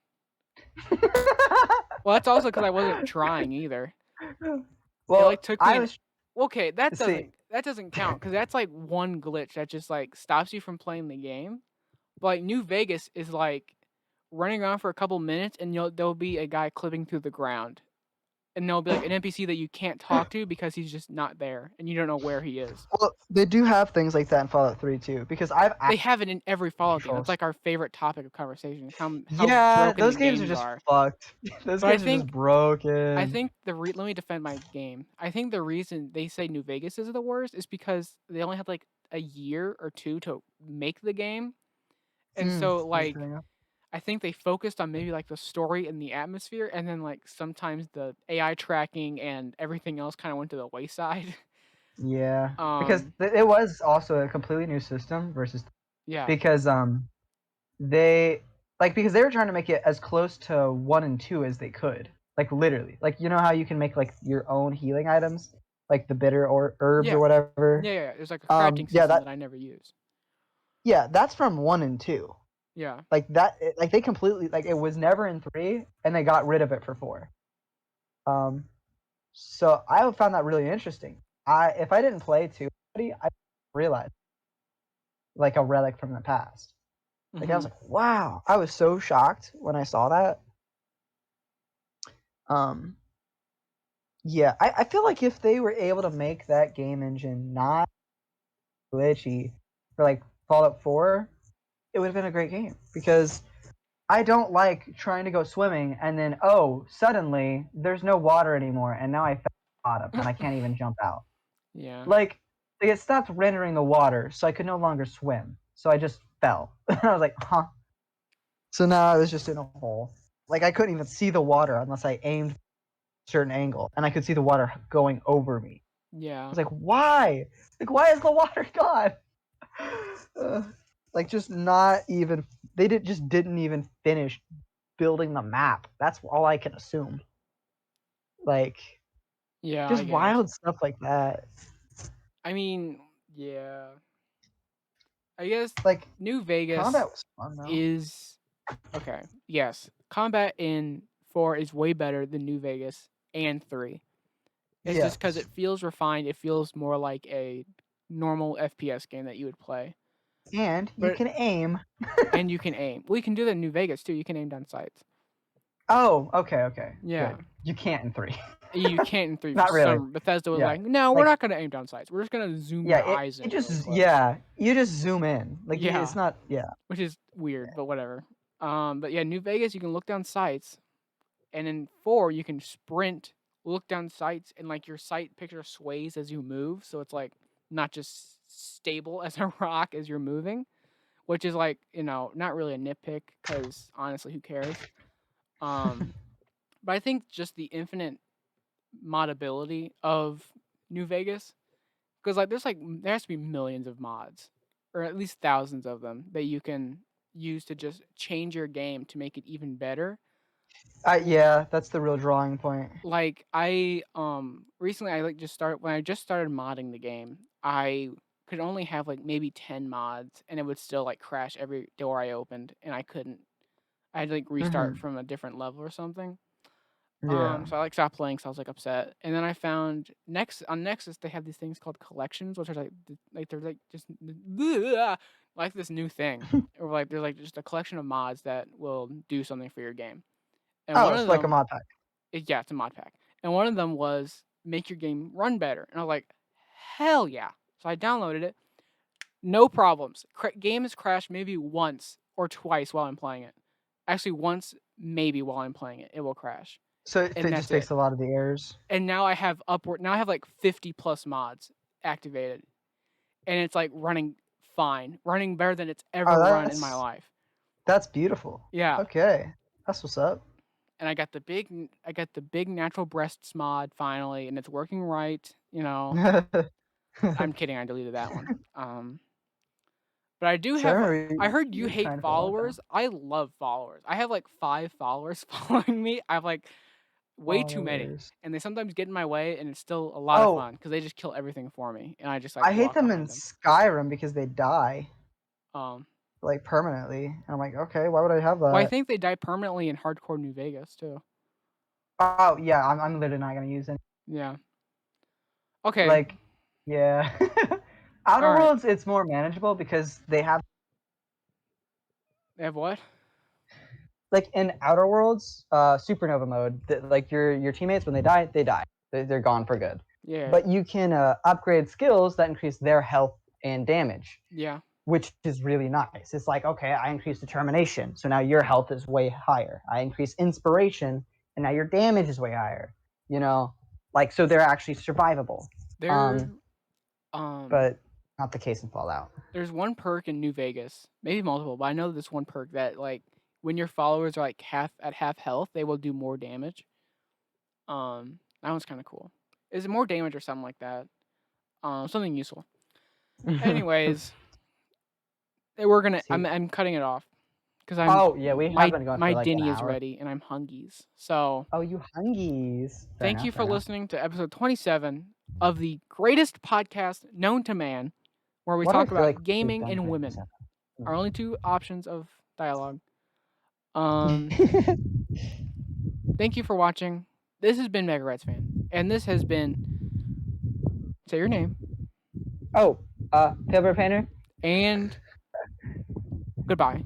Speaker 1: Well, that's also because I wasn't trying either. It
Speaker 2: Well,
Speaker 1: like took me
Speaker 2: I
Speaker 1: an.
Speaker 2: was
Speaker 1: Okay,
Speaker 2: see.
Speaker 1: that doesn't count because that's like one glitch that just like stops you from playing the game. But like New Vegas is like running around for a couple minutes and there'll be a guy clipping through the ground. And there'll be like an NPC that you can't talk to because he's just not there and you don't know where he is.
Speaker 2: Well, they do have things like that in Fallout 3 too, because I've
Speaker 1: They have it in every Fallout game. That's
Speaker 2: controls.
Speaker 1: like our favorite topic of conversation. How
Speaker 2: Yeah,
Speaker 1: broken the
Speaker 2: those games are
Speaker 1: games
Speaker 2: just
Speaker 1: are.
Speaker 2: fucked. Those
Speaker 1: But
Speaker 2: games are just
Speaker 1: I
Speaker 2: broken.
Speaker 1: think let me defend my game. I think the reason they say New Vegas is the worst is because they only had like a year or two to make the game. And so
Speaker 2: That's
Speaker 1: like
Speaker 2: fair enough.
Speaker 1: I think they focused on maybe like the story and the atmosphere and then like sometimes the AI tracking and everything else kind of went to the wayside.
Speaker 2: Yeah, because
Speaker 1: um
Speaker 2: it was also a completely new system versus
Speaker 1: yeah.
Speaker 2: because they because they were trying to make it as close to 1 and 2 as they could. Like literally. Like you know how you can make like your own healing items, like the bitter or herbs or
Speaker 1: Yeah.
Speaker 2: whatever.
Speaker 1: Yeah, there's like a crafting
Speaker 2: Yeah,
Speaker 1: system that I never used.
Speaker 2: that's from 1 and 2.
Speaker 1: Yeah.
Speaker 2: Like that like they completely like it was never in 3 and they got rid of it for 4. Um so I found that really interesting. If I didn't play 2 I realized like a relic from the past. Like I was
Speaker 1: Mhm.
Speaker 2: like, wow, I was so shocked when I saw that. Um Yeah, I feel like if they were able to make that game engine not glitchy for like Fallout 4, it would have been a great game because I don't like trying to go swimming and then oh, suddenly there's no water anymore and now I fell at the bottom and I can't even jump out.
Speaker 1: Yeah.
Speaker 2: Like it stopped rendering the water, so I could no longer swim. So I just fell. And I was like, huh. So now I was just in a hole. Like I couldn't even see the water unless I aimed a certain angle, and I could see the water going over me. I
Speaker 1: Yeah.
Speaker 2: was like, why? Like, why is the water gone? Like, just not even. They just didn't even finish building the map. That's all I can assume. Like,
Speaker 1: Yeah, I
Speaker 2: just
Speaker 1: guess.
Speaker 2: wild stuff like that.
Speaker 1: I mean, yeah. I guess
Speaker 2: Like,
Speaker 1: New Vegas
Speaker 2: combat was fun though.
Speaker 1: is okay. Yes, combat in 4 is way better than New Vegas and 3. It's just because
Speaker 2: Yes.
Speaker 1: it feels refined. It feels more like a normal FPS game that you would play.
Speaker 2: And you
Speaker 1: But
Speaker 2: can aim.
Speaker 1: and you can aim. Well, you can do that in New Vegas too. You can aim down sights.
Speaker 2: Oh, okay.
Speaker 1: Yeah.
Speaker 2: Good. You can't in 3.
Speaker 1: You can't in 3 for
Speaker 2: Not really.
Speaker 1: some. Bethesda was
Speaker 2: Yeah.
Speaker 1: like, no, we're
Speaker 2: Like,
Speaker 1: not gonna aim down sights. We're just gonna zoom
Speaker 2: yeah,
Speaker 1: your eyes in.
Speaker 2: it just
Speaker 1: really quick.
Speaker 2: yeah, you just zoom in. Like
Speaker 1: Yeah.
Speaker 2: it's not
Speaker 1: Which is weird, but whatever. But yeah, New Vegas you can look down sights, and in 4 you can sprint, look down sights, and like your sight picture sways as you move, so it's like not just stable as a rock as you're moving, which is like not really a nitpick because honestly, who cares? But I think just the infinite modability of New Vegas, because like there has to be millions of mods, or at least thousands of them that you can use to just change your game to make it even better.
Speaker 2: yeah, that's the real drawing point.
Speaker 1: Like I recently I when I just started modding the game, I could only have like maybe 10 mods and it would still like crash every door I opened and I couldn't. I had to like restart from a different level or something.
Speaker 2: Yeah.
Speaker 1: So I like stopped playing, so I was like upset. And then I found on Nexus they have these things called collections, which are like they're like just like this new thing, or like there's like just a collection of mods that will do something for your game. And
Speaker 2: Oh,
Speaker 1: one
Speaker 2: it's
Speaker 1: of
Speaker 2: like a
Speaker 1: them,
Speaker 2: mod pack.
Speaker 1: yeah, it's a mod pack. And one of them was make your game run better. And I was like, hell yeah! So I downloaded it, no problems. Game has crashed maybe once or twice while I'm playing it. Actually, once maybe while I'm playing it, it will crash.
Speaker 2: So it
Speaker 1: And
Speaker 2: just
Speaker 1: that's it.
Speaker 2: takes a lot of the errors.
Speaker 1: And now I have like 50 plus mods activated, and it's like running fine, running better than it's ever run in my life.
Speaker 2: That's beautiful.
Speaker 1: Yeah.
Speaker 2: Okay, that's what's up.
Speaker 1: And I got the big natural breasts mod finally, and it's working right. I'm kidding. I deleted that one. But I do have. I heard you hate followers. I love followers. I have like 5 followers following me. I have like way too many, and they sometimes get in my way, and it's still a lot of fun because they just kill everything for me, and I just like.
Speaker 2: I hate them in Skyrim because they die. Like permanently. And I'm like, okay, why would I have that?
Speaker 1: Well, I think they die permanently in Hardcore New Vegas too.
Speaker 2: Oh yeah, I'm literally not gonna use it.
Speaker 1: Yeah. Okay.
Speaker 2: Like, yeah. Outer Worlds, it's more manageable because they have.
Speaker 1: They have what?
Speaker 2: Like in Outer Worlds, Supernova mode, like your teammates when they die, they're gone for good.
Speaker 1: Yeah.
Speaker 2: But you can upgrade skills that increase their health and damage.
Speaker 1: Yeah.
Speaker 2: Which is really nice. It's like, okay, I increase determination, so now your health is way higher. I increase inspiration, and now your damage is way higher. Like so they're actually survivable. But not the case in Fallout.
Speaker 1: There's one perk in New Vegas, maybe multiple, but I know this one perk that like when your followers are like at half health, they will do more damage. That one's kind of cool. Is it more damage or something like that? Something useful. Anyways, I'm cutting it off because I'm.
Speaker 2: Oh yeah, we have been going
Speaker 1: my
Speaker 2: for like
Speaker 1: dinny
Speaker 2: an
Speaker 1: is
Speaker 2: hour.
Speaker 1: ready and I'm hungies. So.
Speaker 2: Oh, you hungies!
Speaker 1: Thank you for listening to episode 27 of the greatest podcast known to man, where we talk about gaming and women. Our only 2 options of dialogue. Thank you for watching. This has been Mega Rats Fan, and this has been. Say your name.
Speaker 2: Oh, Pillbird Painter.
Speaker 1: And goodbye.